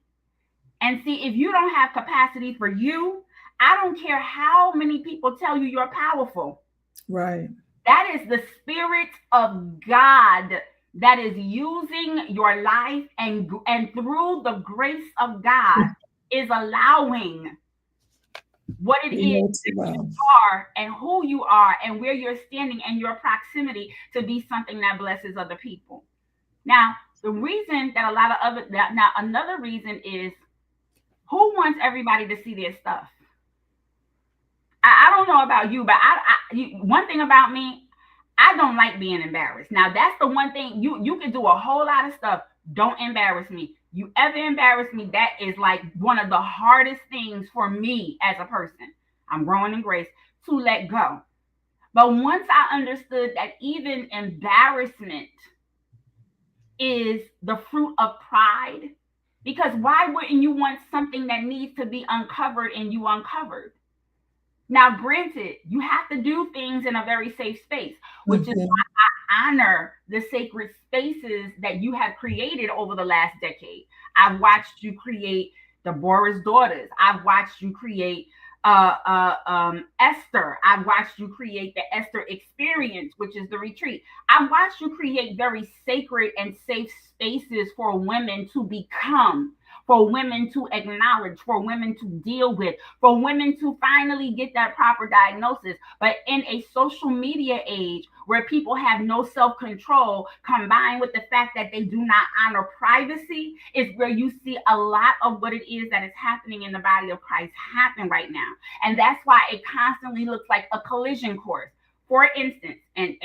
And see, if you don't have capacity for you, I don't care how many people tell you you're powerful. Right. That is the Spirit of God that is using your life, and through the grace of God is allowing what it We is know too that you well. are and who you are and where you're standing and your proximity to be something that blesses other people. Now, the reason that a lot of other that now another reason is, who wants everybody to see their stuff? I don't know about you, but one thing about me, I don't like being embarrassed. Now, that's the one thing, you can do a whole lot of stuff. Don't embarrass me. You ever embarrass me, that is like one of the hardest things for me as a person. I'm growing in grace to let go. But once I understood that even embarrassment is the fruit of pride, because why wouldn't you want something that needs to be uncovered and you uncovered? Now, granted, you have to do things in a very safe space, which is Mhm. why I honor the sacred spaces that you have created over the last decade. I've watched you create Deborah's Daughters. I've watched you create Esther. I've watched you create the Esther Experience, which is the retreat. I've watched you create very sacred and safe spaces for women to become, for women to acknowledge, for women to deal with, for women to finally get that proper diagnosis. But in a social media age where people have no self control, combined with the fact that they do not honor privacy, is where you see a lot of what it is that is happening in the body of Christ happen right now. And that's why it constantly looks like a collision course. For instance, and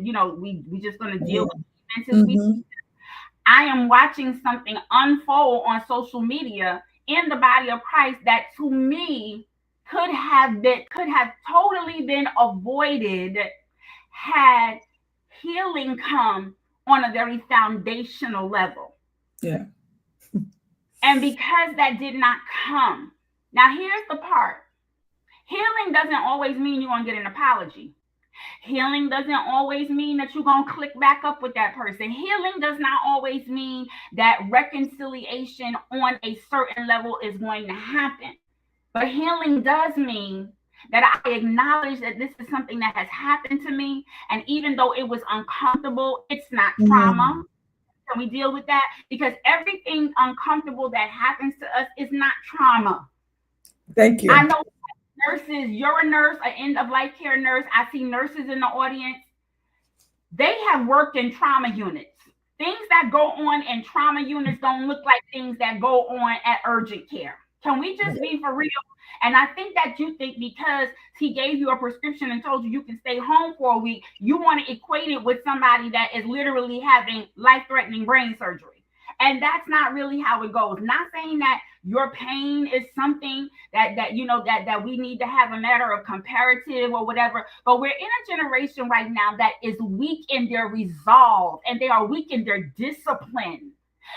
you know, we just going to deal with events as we. Mm-hmm. I am watching something unfold on social media in the body of Christ that to me could have totally been avoided had healing come on a very foundational level. Yeah. And because that did not come, now here's the part. Healing doesn't always mean you're going to get an apology. Healing doesn't always mean that you're going to click back up with that person. Healing does not always mean that reconciliation on a certain level is going to happen. But healing does mean that I acknowledge that this is something that has happened to me. And even though it was uncomfortable, it's not trauma. Mm. Can we deal with that? Because everything uncomfortable that happens to us is not trauma. Thank I you. know nurses, you're a nurse, an end of life care nurse. I see nurses in the audience. They have worked in trauma units. Things that go on in trauma units don't look like things that go on at urgent care. Can we just be for real? And I think that you think because he gave you a prescription and told you you can stay home for a week, you want to equate it with somebody that is literally having life-threatening brain surgery. And that's not really how it goes. Not saying that your pain is something that you know that we need to have a matter of comparative or whatever, but we're in a generation right now that is weak in their resolve, and they are weak in their discipline.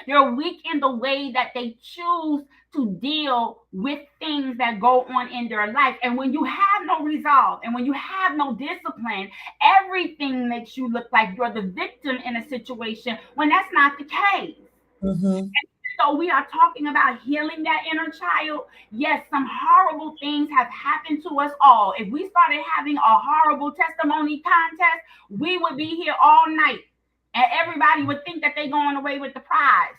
They're weak in the way that they choose to deal with things that go on in their life. And when you have no resolve and when you have no discipline, everything makes you look like you're the victim in a situation when that's not the case. Mm-hmm. So we are talking about healing that inner child. Yes, some horrible things have happened to us all. If we started having a horrible testimony contest, we would be here all night and everybody would think that they're going away with the prize.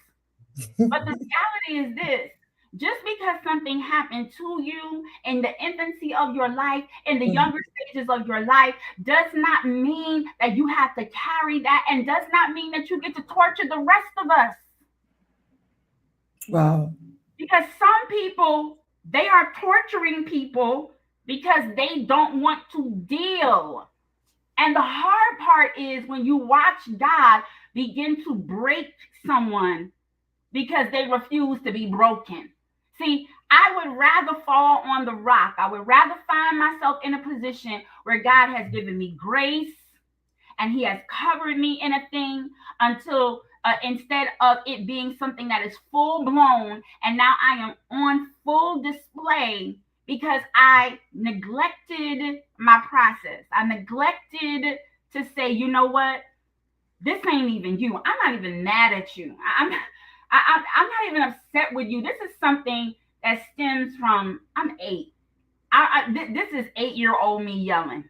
But the reality is this: just because something happened to you in the infancy of your life, in the younger stages of your life, does not mean that you have to carry that, and does not mean that you get to torture the rest of us. Wow. Because some people, they are torturing people because they don't want to deal. And the hard part is when you watch God begin to break someone because they refuse to be broken. See, I would rather fall on the rock. I would rather find myself in a position where God has given me grace and he has covered me in a thing until instead of it being something that is full blown and now I am on full display because I neglected my process. I neglected to say, you know what, this ain't even you. I'm not even mad at you. I'm not even upset with you. This is something that stems from I'm 8. This is 8-year-old me yelling.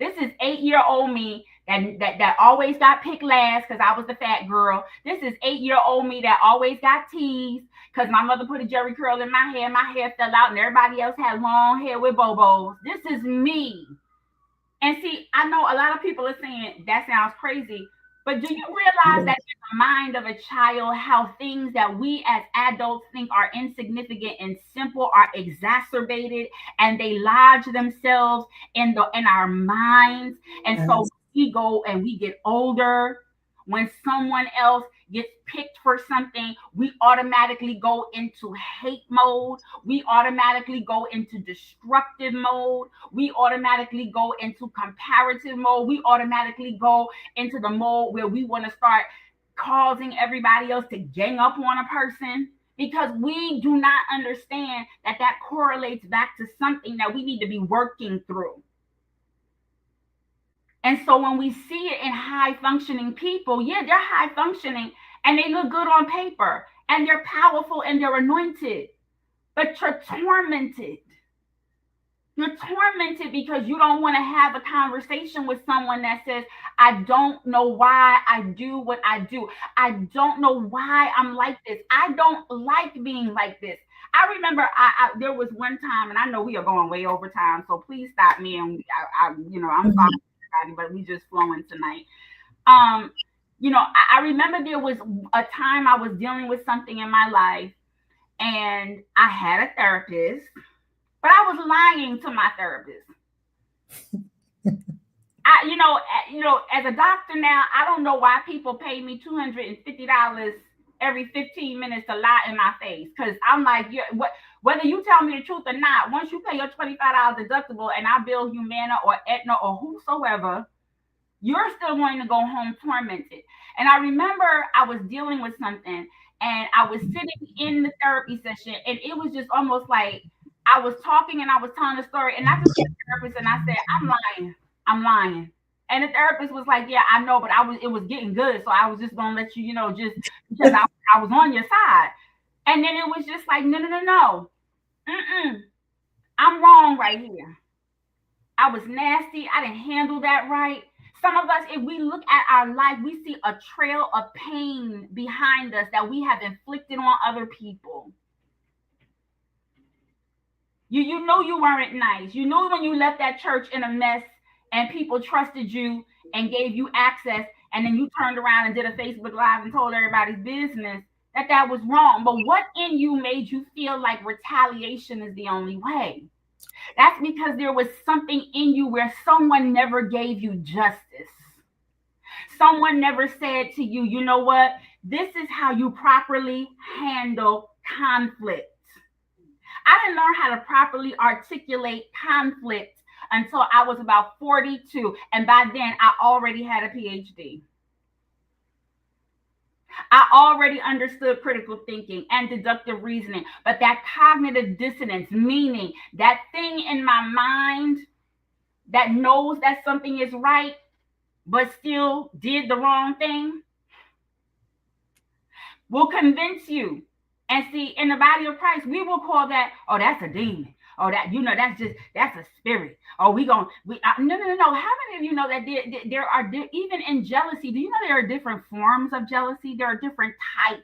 This is 8-year-old me that always got picked last because I was the fat girl. This is 8-year-old me that always got teased because my mother put a jerry curl in my hair fell out, and everybody else had long hair with bobos. This is me. And see, I know a lot of people are saying that sounds crazy, but do you realize that in the mind of a child, how things that we as adults think are insignificant and simple are exacerbated, and they lodge themselves in our minds, and so Yes. we go and we get older. When someone else gets picked for something, we automatically go into hate mode. We automatically go into destructive mode. We automatically go into comparative mode. We automatically go into the mode where we want to start causing everybody else to gang up on a person because we do not understand that that correlates back to something that we need to be working through. And so when we see it in high functioning people, yeah, they're high functioning and they look good on paper and they're powerful and they're anointed. but you're tormented. You're tormented because you don't want to have a conversation with someone that says, I don't know why I do what I do. I don't know why I'm like this. I don't like being like this. I remember there was one time, and I know we are going way over time, so please stop me. And I'm sorry, Mhm. everybody, but we just flowing tonight. Um, I remember there was a time I was dealing with something in my life, and I had a therapist, but I was lying to my therapist. As a doctor now, I don't know why people pay me $250 every 15 minutes to lie in my face. Because I'm like, whether you tell me the truth or not, once you pay your $25 deductible and I bill Humana or Aetna or whosoever, you're still going to go home tormented. And I remember I was dealing with something and I was sitting in the therapy session, and it was just almost like I was talking and I was telling a story, and I just looked at the therapist and I said, I'm lying. I'm lying. And the therapist was like, yeah, I know, but it was getting good. So I was just gonna let you, just because I was on your side. And then it was just like, no, no, no, no. Mm-mm. I'm wrong right here. I was nasty. I didn't handle that right. Some of us, if we look at our life, we see a trail of pain behind us that we have inflicted on other people. You know you weren't nice. You knew when you left that church in a mess and people trusted you and gave you access, and then you turned around and did a Facebook Live and told everybody's business that was wrong. But what in you made you feel like retaliation is the only way? That's because there was something in you where someone never gave you justice. Someone never said to you, you know what? This is how you properly handle conflict. I didn't learn how to properly articulate conflict until I was about 42. And by then, I already had a PhD. I already understood critical thinking and deductive reasoning, but that cognitive dissonance, meaning that thing in my mind that knows that something is right, but still did the wrong thing, will convince you. And see, in the body of Christ, we will call that, oh, that's a demon. Oh, that's a spirit. Oh, no, no, no, no. How many of you know that there are, even in jealousy, do you know there are different forms of jealousy? There are different types.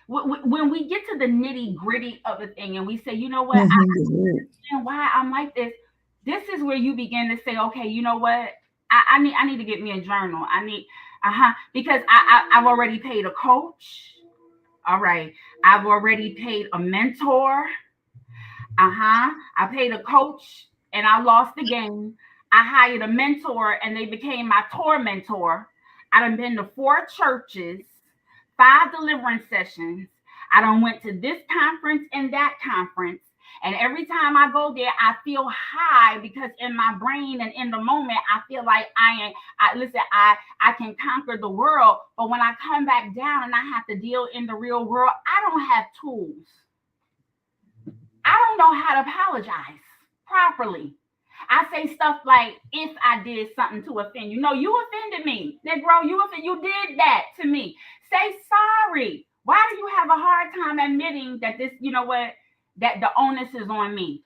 When we get to the nitty gritty of the thing and we say, you know what, I Mhm. understand why I'm like this is where you begin to say, okay, you know what, I need to get me a journal. I need, because I've already paid a coach. All right, I've already paid a mentor. I paid a coach and I lost the game. I hired a mentor and they became my tour mentor. I done been to 4 churches, 5 deliverance sessions. I done went to this conference and that conference. And every time I go there, I feel high because in my brain and in the moment, I feel like I can conquer the world. But when I come back down and I have to deal in the real world, I don't have tools. I don't know how to apologize properly. I say stuff like, if I did something to offend you. No, you offended me. Negro, you did that to me. Say sorry. Why do you have a hard time admitting that this, you know what, that the onus is on me?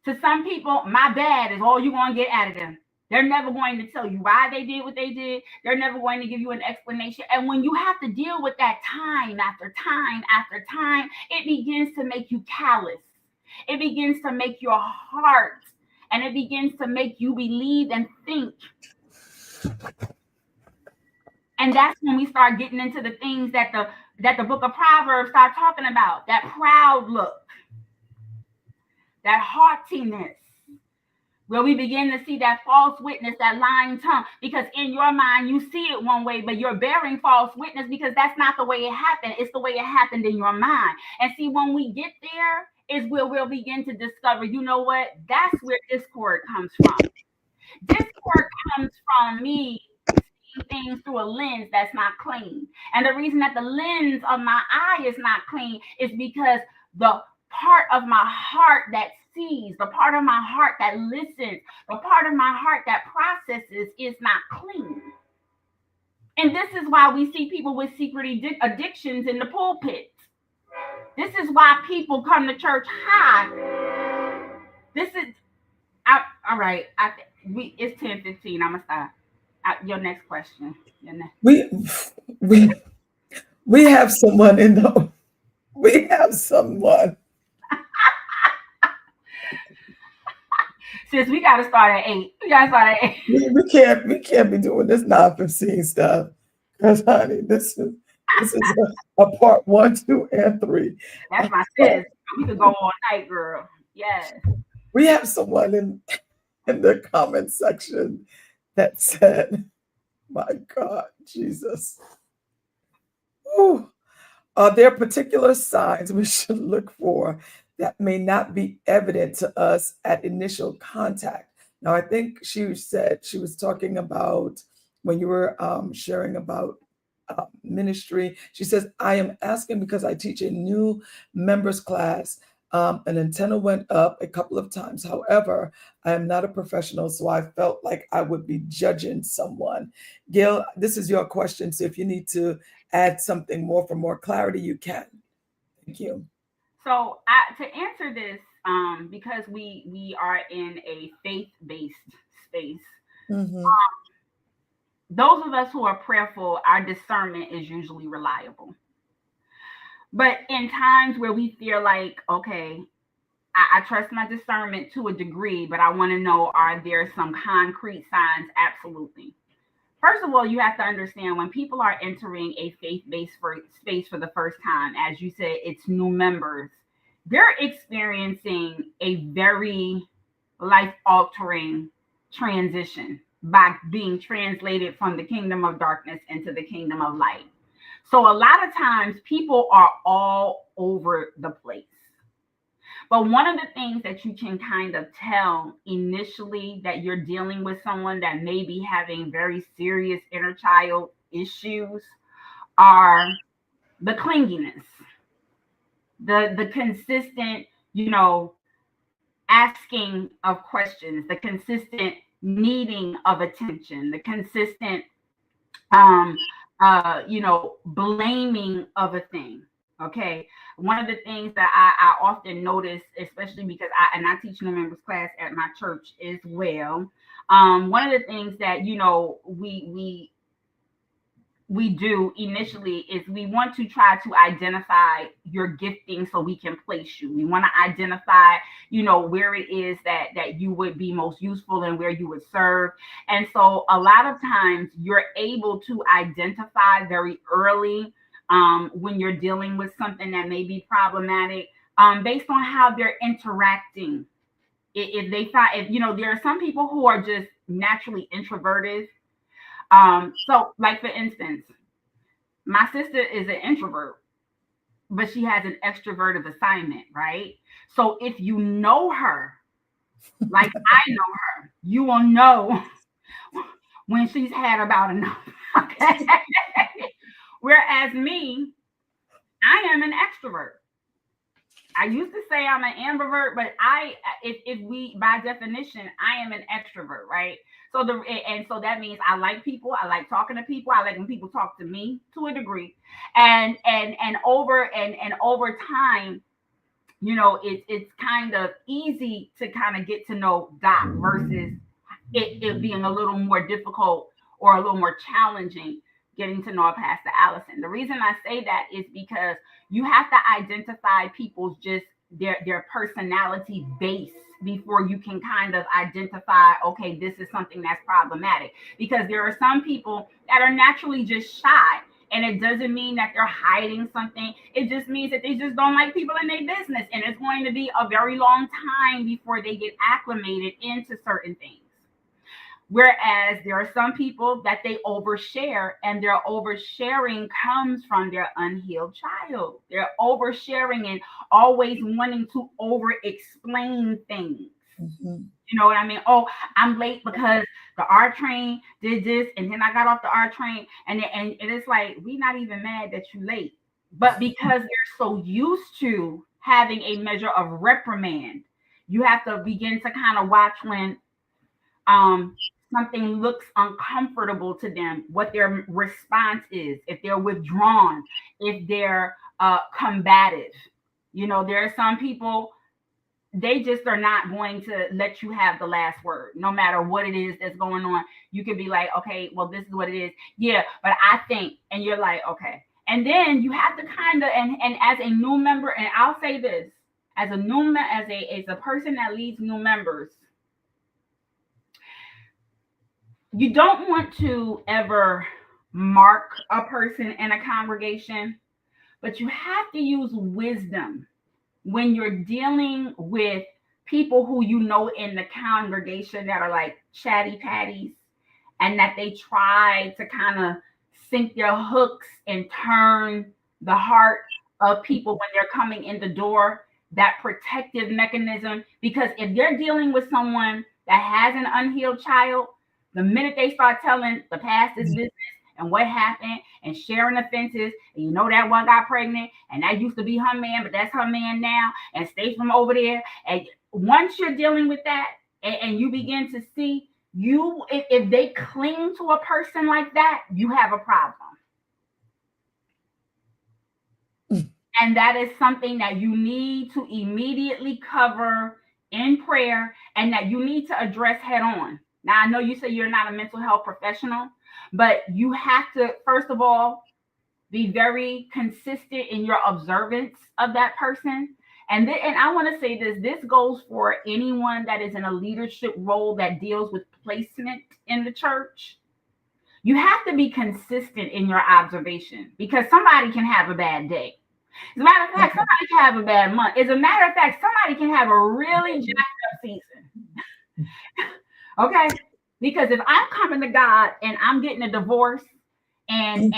To some people, my bad is all you're going to get out of them. They're never going to tell you why they did what they did. They're never going to give you an explanation. And when you have to deal with that time after time after time, it begins to make you callous. It begins to make your heart, and it begins to make you believe and think. And that's when we start getting into the things that the book of Proverbs start talking about. That proud look, that haughtiness, where we begin to see that false witness, that lying tongue, because in your mind you see it one way, but you're bearing false witness because that's not the way it happened. It's the way it happened in your mind. And see, when we get there is where we'll begin to discover, you know what, that's where discord comes from. Discord comes from me seeing things through a lens that's not clean. And the reason that the lens of my eye is not clean is because the part of my heart that sees, the part of my heart that listens, the part of my heart that processes is not clean. And this is why we see people with secret addictions in the pulpit. This is why people come to church high. This is all right. It's 10:15. I'm gonna stop. Your next question. Your next. We we we have someone in the we have someone. Sis, we gotta start at 8. We gotta start at 8. We can't be doing this 9:15 stuff. Because honey, this is a part one, two, and three. That's my So sis. We could go all night, girl. Yes. we have someone in the comment section that said, "My God, Jesus, whew, are there particular signs we should look for that may not be evident to us at initial contact?" Now, I think she said she was talking about when you were sharing about ministry. She says, "I am asking because I teach a new members class. An antenna went up a couple of times. However, I am not a professional, so I felt like I would be judging someone." Gail, this is your question. So if you need to add something more for more clarity, you can. Thank you. So to answer this, because we are in a faith based space, Hmm. those of us who are prayerful, our discernment is usually reliable. But in times where we feel like, okay, I trust my discernment to a degree, but I want to know, are there some concrete signs? Absolutely. First of all, you have to understand when people are entering a faith-based space for the first time, as you said, it's new members. They're experiencing a very life-altering transition by being translated from the kingdom of darkness into the kingdom of light. So a lot of times people are all over the place. But one of the things that you can kind of tell initially that you're dealing with someone that may be having very serious inner child issues are the clinginess, the consistent, asking of questions, the consistent needing of attention, the consistent blaming of a thing. Okay. One of the things that I often notice, especially because I teach new members class at my church as well. One of the things that, we do initially is we want to try to identify your gifting so we can place you. We want to identify, where it is that you would be most useful and where you would serve. And so a lot of times you're able to identify very early, when you're dealing with something that may be problematic, based on how they're interacting. If they find, if there are some people who are just naturally introverted. So like for instance, my sister is an introvert, but she has an extroverted assignment, right? So if you know her, like I know her, you will know when she's had about enough. Okay. Whereas me, I am an extrovert. I used to say I'm an ambivert, but if we, by definition, I am an extrovert, right? So so that means I like people. I like talking to people. I like when people talk to me to a degree, and over time, it's kind of easy to kind of get to know Doc versus it being a little more difficult or a little more challenging getting to know Pastor Allison. The reason I say that is because you have to identify people's just their personality base before you can kind of identify, okay, this is something that's problematic. Because there are some people that are naturally just shy. And it doesn't mean that they're hiding something. It just means that they just don't like people in their business. And it's going to be a very long time before they get acclimated into certain things. Whereas there are some people that they overshare, and their oversharing comes from their unhealed child. They're oversharing and always wanting to over explain things. Hmm. You know what I mean? Oh, I'm late because the R train did this, and then I got off the R train, and it's like we're not even mad that you're late, but because they're so used to having a measure of reprimand, you have to begin to kind of watch when um something looks uncomfortable to them, what their response is, if they're withdrawn, if they're combative. There are some people, they just are not going to let you have the last word, no matter what it is that's going on. You could be like, okay, well, this is what it is. Yeah, but I think, and you're like, okay. And then you have to kind of, and as a new member, and I'll say this, as a new, as a person that leads new members, you don't want to ever mark a person in a congregation, but you have to use wisdom when you're dealing with people who in the congregation that are like chatty patties, and that they try to kind of sink their hooks and turn the heart of people when they're coming in the door, that protective mechanism. Because if they're dealing with someone that has an unhealed child, the minute they start telling the pastor's business and what happened and sharing offenses, and that one got pregnant and that used to be her man, but that's her man now, and stay from over there. And once you're dealing with that, and you begin to see, if they cling to a person like that, you have a problem. And that is something that you need to immediately cover in prayer, and that you need to address head on. Now, I know you say you're not a mental health professional, but you have to, first of all, be very consistent in your observance of that person. And I want to say this goes for anyone that is in a leadership role that deals with placement in the church. You have to be consistent in your observation, because somebody can have a bad day. As a matter of fact, somebody can have a bad month. As a matter of fact, somebody can have a really jacked up season. Okay? Because if I'm coming to God and I'm getting a divorce, and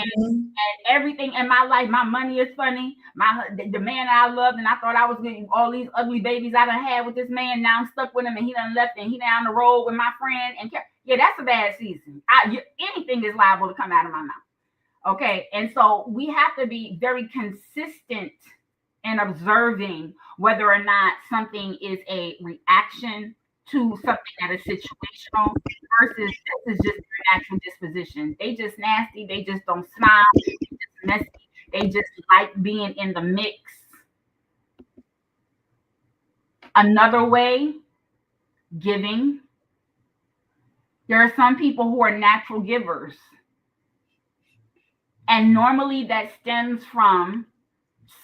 everything in my life, my money is funny, the man I loved, and I thought I was getting all these ugly babies I done had with this man, now I'm stuck with him, and he done left, and he down the road with my friend, and yeah, that's a bad season. Anything is liable to come out of my mouth. Okay, and so we have to be very consistent in observing whether or not something is a reaction to something that is situational, versus this is just their natural disposition. They just nasty. They just don't smile. They just messy. They just like being in the mix. Another way, giving. There are some people who are natural givers. And normally that stems from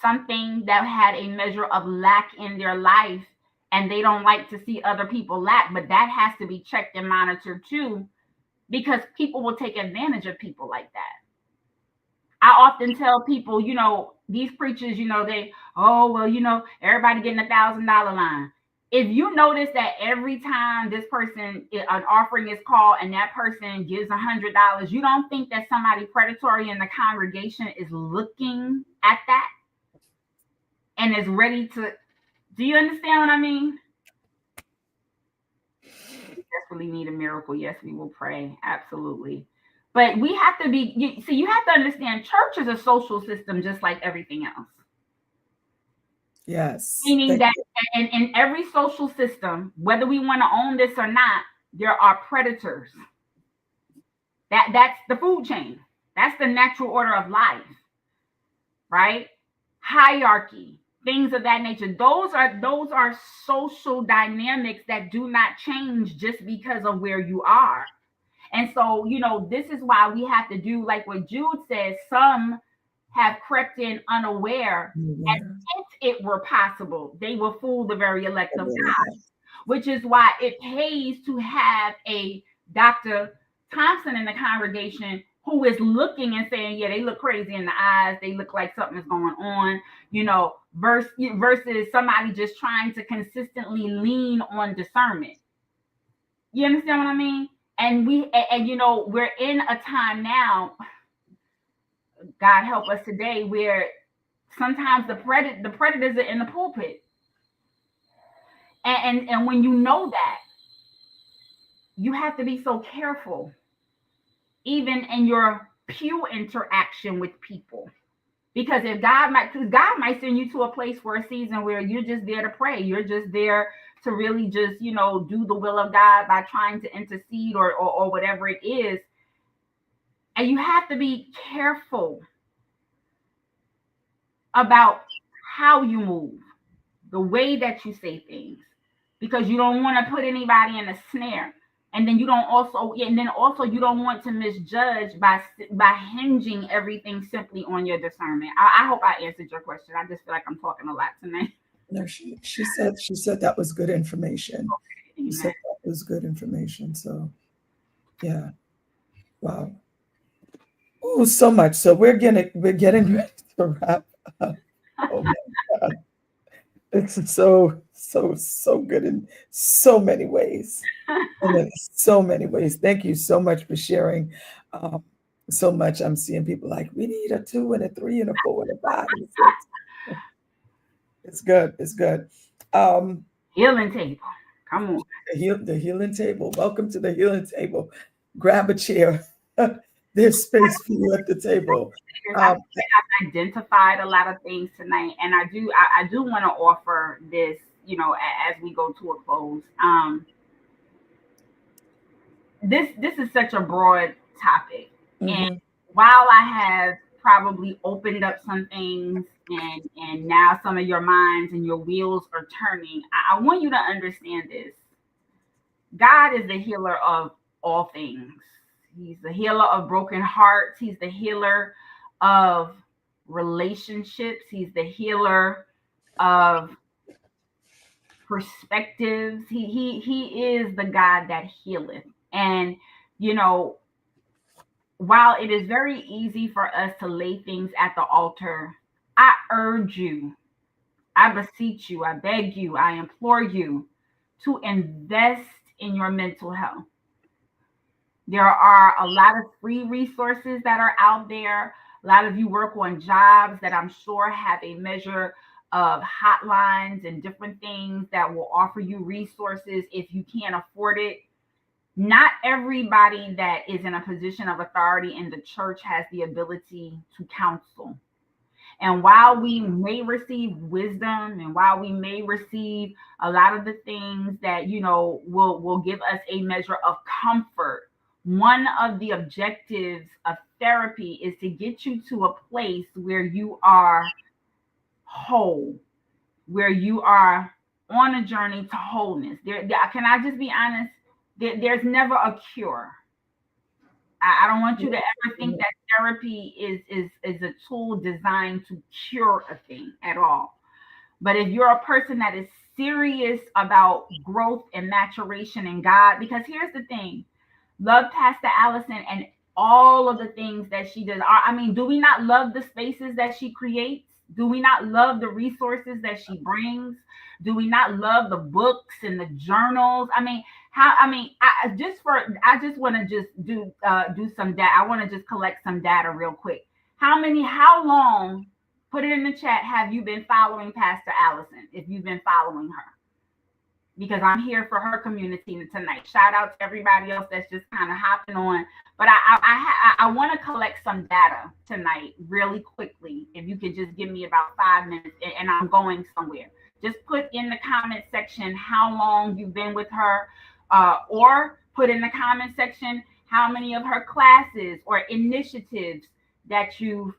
something that had a measure of lack in their life, and they don't like to see other people lack. But that has to be checked and monitored too, because people will take advantage of people like that. I often tell people, these preachers, they, everybody getting $1,000 line. If you notice that every time this person, an offering is called, and that person gives $100, you don't think that somebody predatory in the congregation is looking at that and is ready to, do you understand what I mean? We desperately need a miracle. Yes, we will pray. Absolutely. But we have to be, you have to understand, church is a social system just like everything else. Yes. Meaning that in every social system, whether we want to own this or not, there are predators. That's the food chain. That's the natural order of life, right? Hierarchy, things of that nature. Those are social dynamics that do not change just because of where you are. And so, this is why we have to do like what Jude says, some have crept in unaware, and if it were possible, they will fool the very elect of God, which is why it pays to have a Dr. Thompson in the congregation who is looking and saying, yeah, they look crazy in the eyes, they look like something is going on, versus somebody just trying to consistently lean on discernment. You understand what I mean? And we're in a time now, God help us today, where sometimes the predators are in the pulpit. And when you know that, you have to be so careful, even in your pew interaction with people. Because God might send you to a place for a season where you're just there to pray. You're just there to really just, do the will of God by trying to intercede or whatever it is. And you have to be careful about how you move. the way that you say things, because you don't want to put anybody in a snare. And then you don't also, and then also you don't want to misjudge by hinging everything simply on your discernment. I hope I answered your question. I just feel like I'm talking a lot tonight. No, she said that was good information. She Amen. said that was good information. So yeah, wow. Oh, so much. So we're getting ready to wrap up. Oh my God. It's so good in so many ways. In so many ways. Thank you so much for sharing um, so much. I'm seeing people like, we need a 2 and a 3 and a 4 and a 5 and a 6. It's good. It's good. Um, Healing table. Come on. the healing table. Welcome to the healing table. Grab a chair. There's space for you at the table. Because I Um, feel like I've identified a lot of things tonight, and I do want to offer this, as we go to a close. This is such a broad topic, and mhm. while I have probably opened up some things, and now some of your minds and your wheels are turning, I want you to understand this. God is the healer of all things. He's the healer of broken hearts. He's the healer of relationships. He's the healer of perspectives. He is the God that healeth. And you know, while it is very easy for us to lay things at the altar, I urge you, I beseech you, I beg you, I implore you to invest in your mental health. There are a lot of free resources that are out there. A lot of you work on jobs that I'm sure have a measure of hotlines and different things that will offer you resources if you can't afford it. Not everybody that is in a position of authority in the church has the ability to counsel. And while we may receive wisdom, and while we may receive a lot of the things that will give us a measure of comfort, one of the objectives of therapy is to get you to a place where you are whole, where you are on a journey to wholeness. Can I just be honest? There's never a cure. I don't want you to ever think that therapy is a tool designed to cure a thing at all. But if you're a person that is serious about growth and maturation in God, because here's the thing, love Pastor Allison and all of the things that she does. I mean, do we not love the spaces that she creates? Do we not love the resources that she brings? Do we not love the books and the journals? I mean, I just want to just do some data. I want to just collect some data real quick. How long, put it in the chat, have you been following Pastor Allison, if you've been following her? Because I'm here for her community tonight. Shout out to everybody else that's just kind of hopping on. But I want to collect some data tonight really quickly. If you could just give me about 5 minutes, and I'm going somewhere. Just put in the comment section how long you've been with her, or put in the comment section how many of her classes or initiatives that you've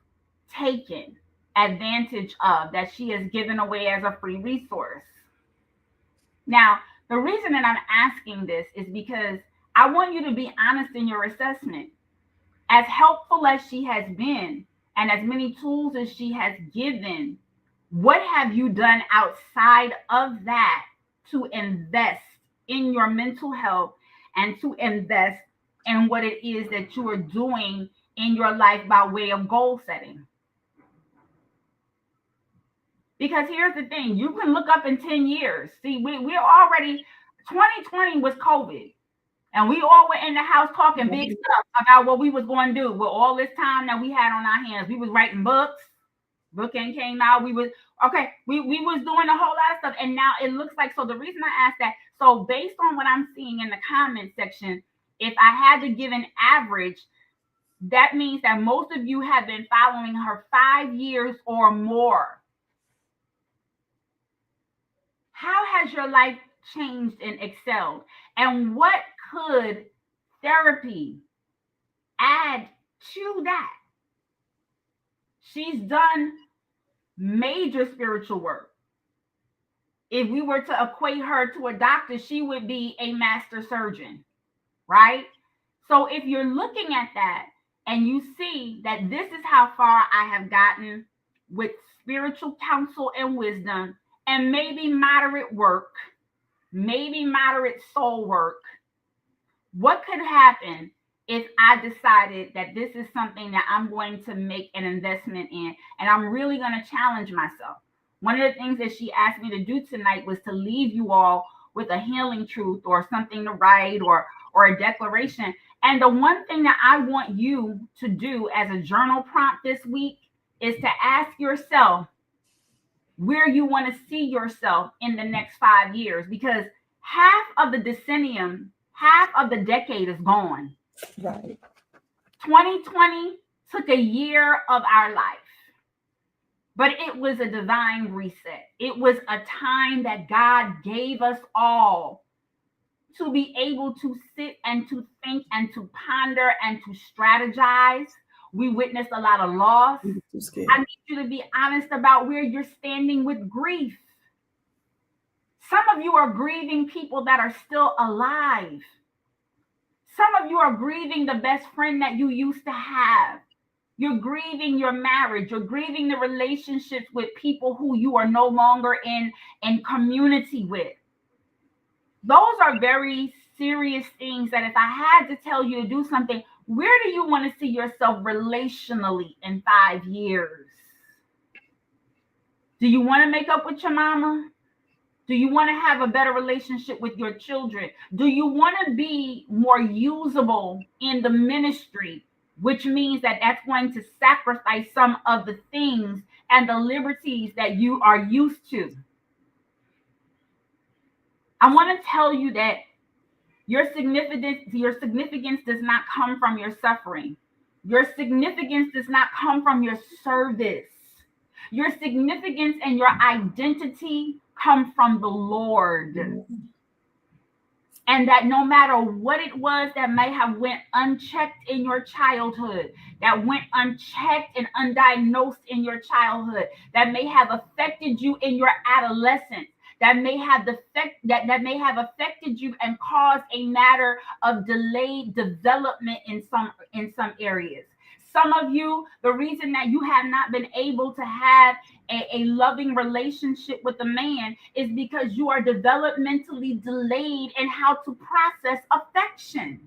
taken advantage of, that she has given away as a free resource. Now, the reason that I'm asking this is because I want you to be honest in your assessment. As helpful as she has been, and as many tools as she has given, what have you done outside of that to invest in your mental health and to invest in what it is that you are doing in your life by way of goal setting? Because here's the thing, you can look up in 10 years. See, we're already, 2020 was COVID. And we all were in the house talking big stuff about what we was going to do with all this time that we had on our hands. We was writing books. Book ain't came out. We was okay. We was doing a whole lot of stuff, and now it looks like. So the reason I asked that, so based on what I'm seeing in the comment section, if I had to give an average, that means that most of you have been following her 5 years or more. How has your life changed and excelled? And what could therapy add to that? She's done major spiritual work. If we were to equate her to a doctor, she would be a master surgeon, right? So if you're looking at that and you see that this is how far I have gotten with spiritual counsel and wisdom and maybe moderate work, maybe moderate soul work, what could happen if I decided that this is something that I'm going to make an investment in and I'm really going to challenge myself? One of the things that she asked me to do tonight was to leave you all with a healing truth or something to write or a declaration. And the one thing that I want you to do as a journal prompt this week is to ask yourself where you want to see yourself in the next 5 years, because half of the decennium, half of the decade is gone. Right. 2020 took a year of our life, but it was a divine reset. It was a time that God gave us all to be able to sit and to think and to ponder and to strategize. We witnessed a lot of loss. I need you to be honest about where you're standing with grief. Some of you are grieving people that are still alive. Some of you are grieving the best friend that you used to have. You're grieving your marriage. You're grieving the relationships with people who you are no longer in community with. Those are very serious things that if I had to tell you to do something, where do you want to see yourself relationally in 5 years? Do you want to make up with your mama? Do you want to have a better relationship with your children? Do you want to be more usable in the ministry, which means that that's going to sacrifice some of the things and the liberties that you are used to? I want to tell you that your significance does not come from your suffering. Your significance does not come from your service. Your significance and your identity come from the Lord. And that no matter what it was that may have went unchecked in your childhood, that went unchecked and undiagnosed in your childhood, that may have affected you in your adolescence, that may have affected you and caused a matter of delayed development in some areas. Some of you, the reason that you have not been able to have a loving relationship with a man is because you are developmentally delayed in how to process affection.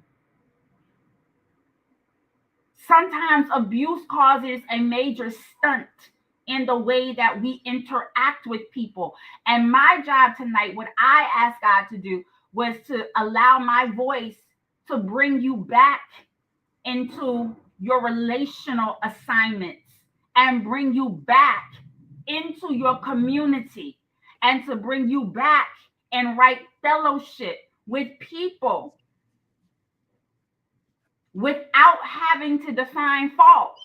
Sometimes abuse causes a major stunt in the way that we interact with people. And my job tonight, what I asked God to do was to allow my voice to bring you back into your relational assignments and bring you back into your community and to bring you back in right fellowship with people without having to define fault.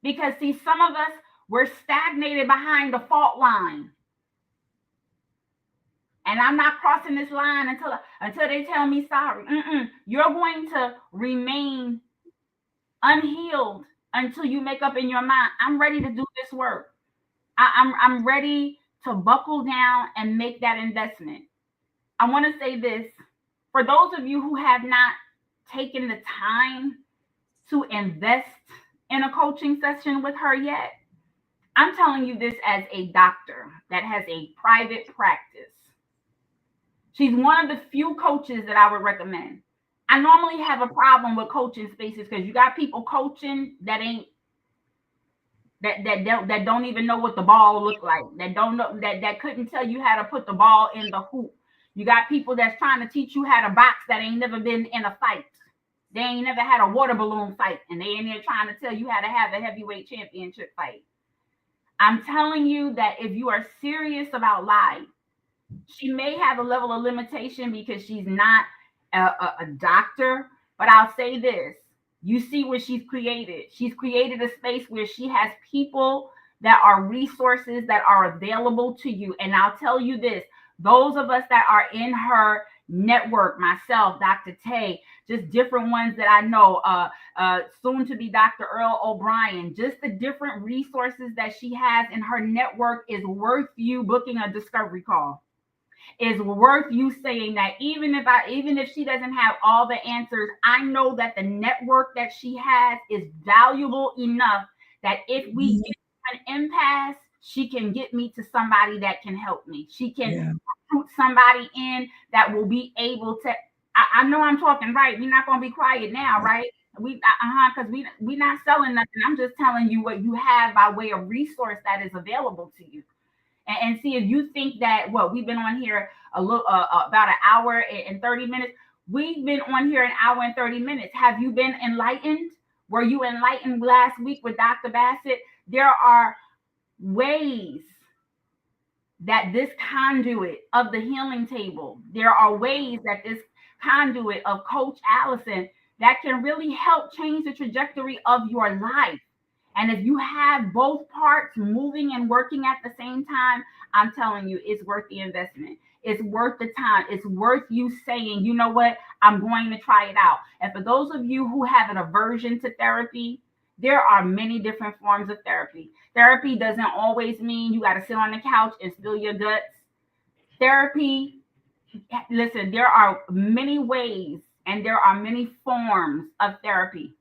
Because see, some of us, we're stagnated behind the fault line. And I'm not crossing this line until they tell me sorry. You're going to remain unhealed until you make up in your mind, I'm ready to do this work. I'm ready to buckle down and make that investment. I want to say this. For those of you who have not taken the time to invest in a coaching session with her yet, I'm telling you this as a doctor that has a private practice. She's one of the few coaches that I would recommend. I normally have a problem with coaching spaces because you got people coaching that don't even know what the ball look like. That don't know that couldn't tell you how to put the ball in the hoop. You got people that's trying to teach you how to box that ain't never been in a fight. They ain't never had a water balloon fight, and they ain't here trying to tell you how to have a heavyweight championship fight. I'm telling you that if you are serious about life, she may have a level of limitation because she's not a doctor, but I'll say this. You see what she's created. She's created a space where she has people that are resources that are available to you. And I'll tell you this, those of us that are in her network, myself, Dr. Tay, just different ones that I know. Soon to be Dr. Earl O'Brien. Just the different resources that she has in her network is worth you booking a discovery call. Is worth you saying that even if she doesn't have all the answers, I know that the network that she has is valuable enough that if we Mhm. get an impasse, she can get me to somebody that can help me. She can Yeah. recruit somebody in that will be able to. I know I'm talking right. We're not gonna be quiet now, right? Because we not selling nothing. I'm just telling you what you have by way of resource that is available to you, and see if you think that what we've been on here a little about an hour and 30 minutes. We've been on here an hour and 30 minutes. Have you been enlightened? Were you enlightened last week with Dr. Bassett? There are ways that this conduit of the healing table, there are ways that this conduit of Coach Allison that can really help change the trajectory of your life. And if you have both parts moving and working at the same time, I'm telling you, it's worth the investment. It's worth the time. It's worth you saying, you know what, I'm going to try it out. And for those of you who have an aversion to therapy, there are many different forms of therapy. Therapy doesn't always mean you got to sit on the couch and spill your guts. Therapy, listen, there are many ways and there are many forms of therapy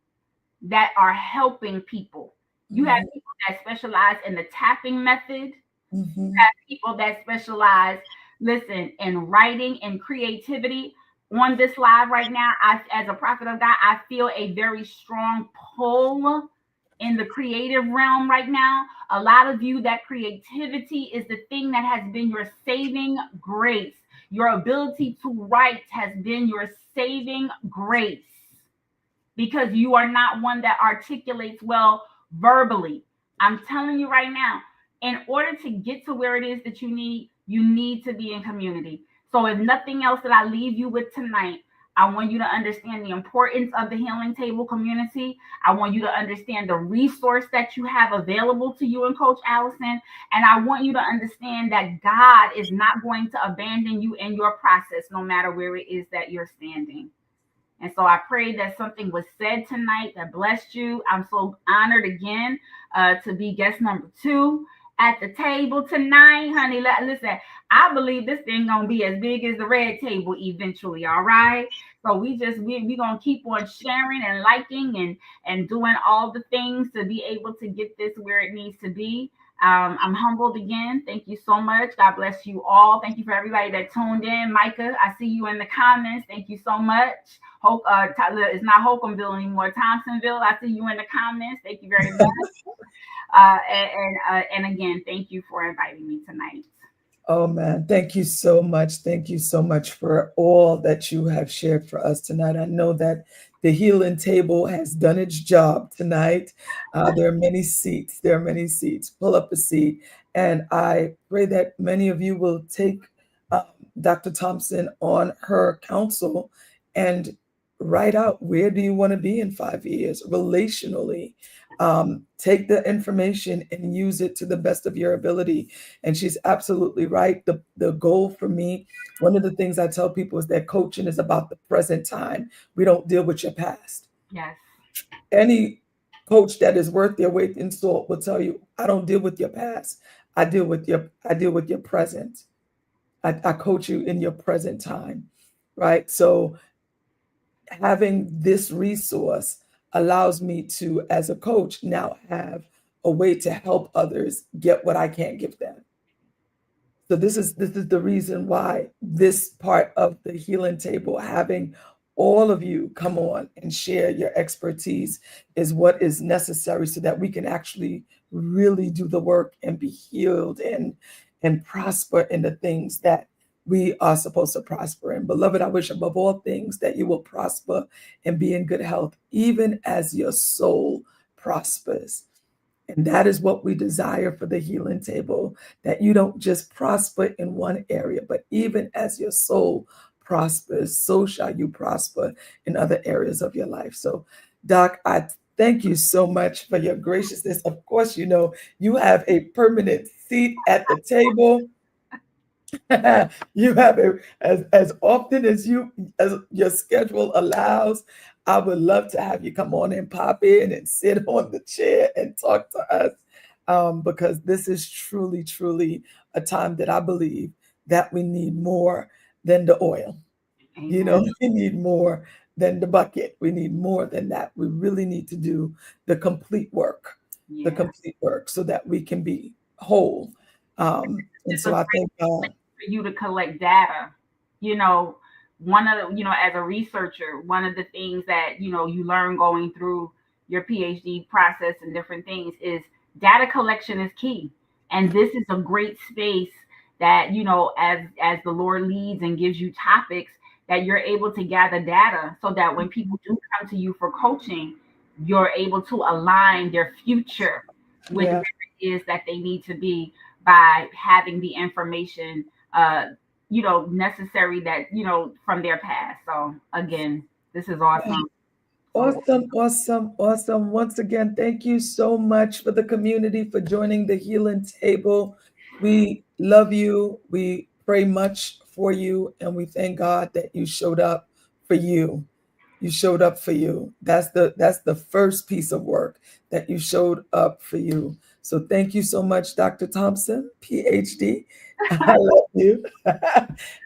that are helping people. You have Mhm. people that specialize in the tapping method, Mhm. people that specialize, listen, in writing and creativity. On this live right now, as a prophet of God, I feel a very strong pull in the creative realm right now. A lot of you, that creativity is the thing that has been your saving grace. Your ability to write has been your saving grace because you are not one that articulates well verbally. I'm telling you right now, in order to get to where it is that you need to be in community. So, if nothing else that I leave you with tonight, I want you to understand the importance of the healing table community. I want you to understand the resource that you have available to you and Coach Allison. And I want you to understand that God is not going to abandon you in your process, no matter where it is that you're standing. And so I pray that something was said tonight that blessed you. I'm so honored again to be guest number 2 at the table tonight, honey. Listen, I believe this thing gonna be as big as the red table eventually. All right. So we gonna keep on sharing and liking and doing all the things to be able to get this where it needs to be. I'm humbled again. Thank you so much. God bless you all. Thank you for everybody that tuned in. Micah, I see you in the comments. Thank you so much. It's not Holcombeville anymore. Thompsonville. I see you in the comments. Thank you very much. And again, thank you for inviting me tonight. Oh man, thank you so much. Thank you so much for all that you have shared for us tonight. I know that the healing table has done its job tonight. There are many seats. There are many seats. Pull up a seat. And I pray that many of you will take um, Dr. Thompson on her counsel and write out where do you want to be in 5 years relationally. Take the information and use it to the best of your ability, and she's absolutely right. The goal for me, one of the things I tell people is that coaching is about the present time. We don't deal with your past. Yes. Any coach that is worth their weight in salt will tell you, I don't deal with your past. I deal with your present. I coach you in your present time. Right. So having this resource allows me to, as a coach, now have a way to help others get what I can't give them. So this is the reason why this part of the healing table, having all of you come on and share your expertise, is what is necessary so that we can actually really do the work and be healed and prosper in the things that we are supposed to prosper in. Beloved, I wish above all things that you will prosper and be in good health, even as your soul prospers. And that is what we desire for the healing table, that you don't just prosper in one area, but even as your soul prospers, so shall you prosper in other areas of your life. So, Doc, I thank you so much for your graciousness. Of course, you know, you have a permanent seat at the table. You have it as often as your schedule allows. I would love to have you come on and pop in and sit on the chair and talk to us, because this is truly, truly a time that I believe that we need more than the oil. You know, Amen. we need more than the bucket. We need more than that. We really need to do the complete work, the Yeah. complete work, so that we can be whole. And It's so a I great think, place for you to collect data. You know, one of the, as a researcher, one of the things that, you learn going through your PhD process and different things is data collection is key. And this is a great space that, as the Lord leads and gives you topics, that you're able to gather data so that when people do come to you for coaching, you're able to align their future with where yeah, it is that they need to be by having the information necessary that from their past. So again, this is awesome. So awesome, awesome, awesome. Once again, thank you so much for the community for joining the healing table. We love you. We pray much for you, and we thank God that you showed up for you. You showed up for you. That's the first piece of work, that you showed up for you. So thank you so much, Dr. Thompson, PhD. I love you.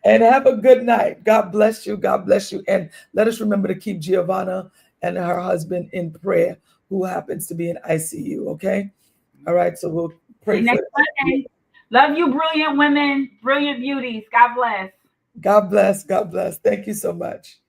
And have a good night. God bless you. God bless you. And let us remember to keep Giovanna and her husband in prayer, who happens to be in ICU. Okay. All right. So we'll see pray you for next Monday. Love you, brilliant women, brilliant beauties. God bless. God bless. God bless. Thank you so much.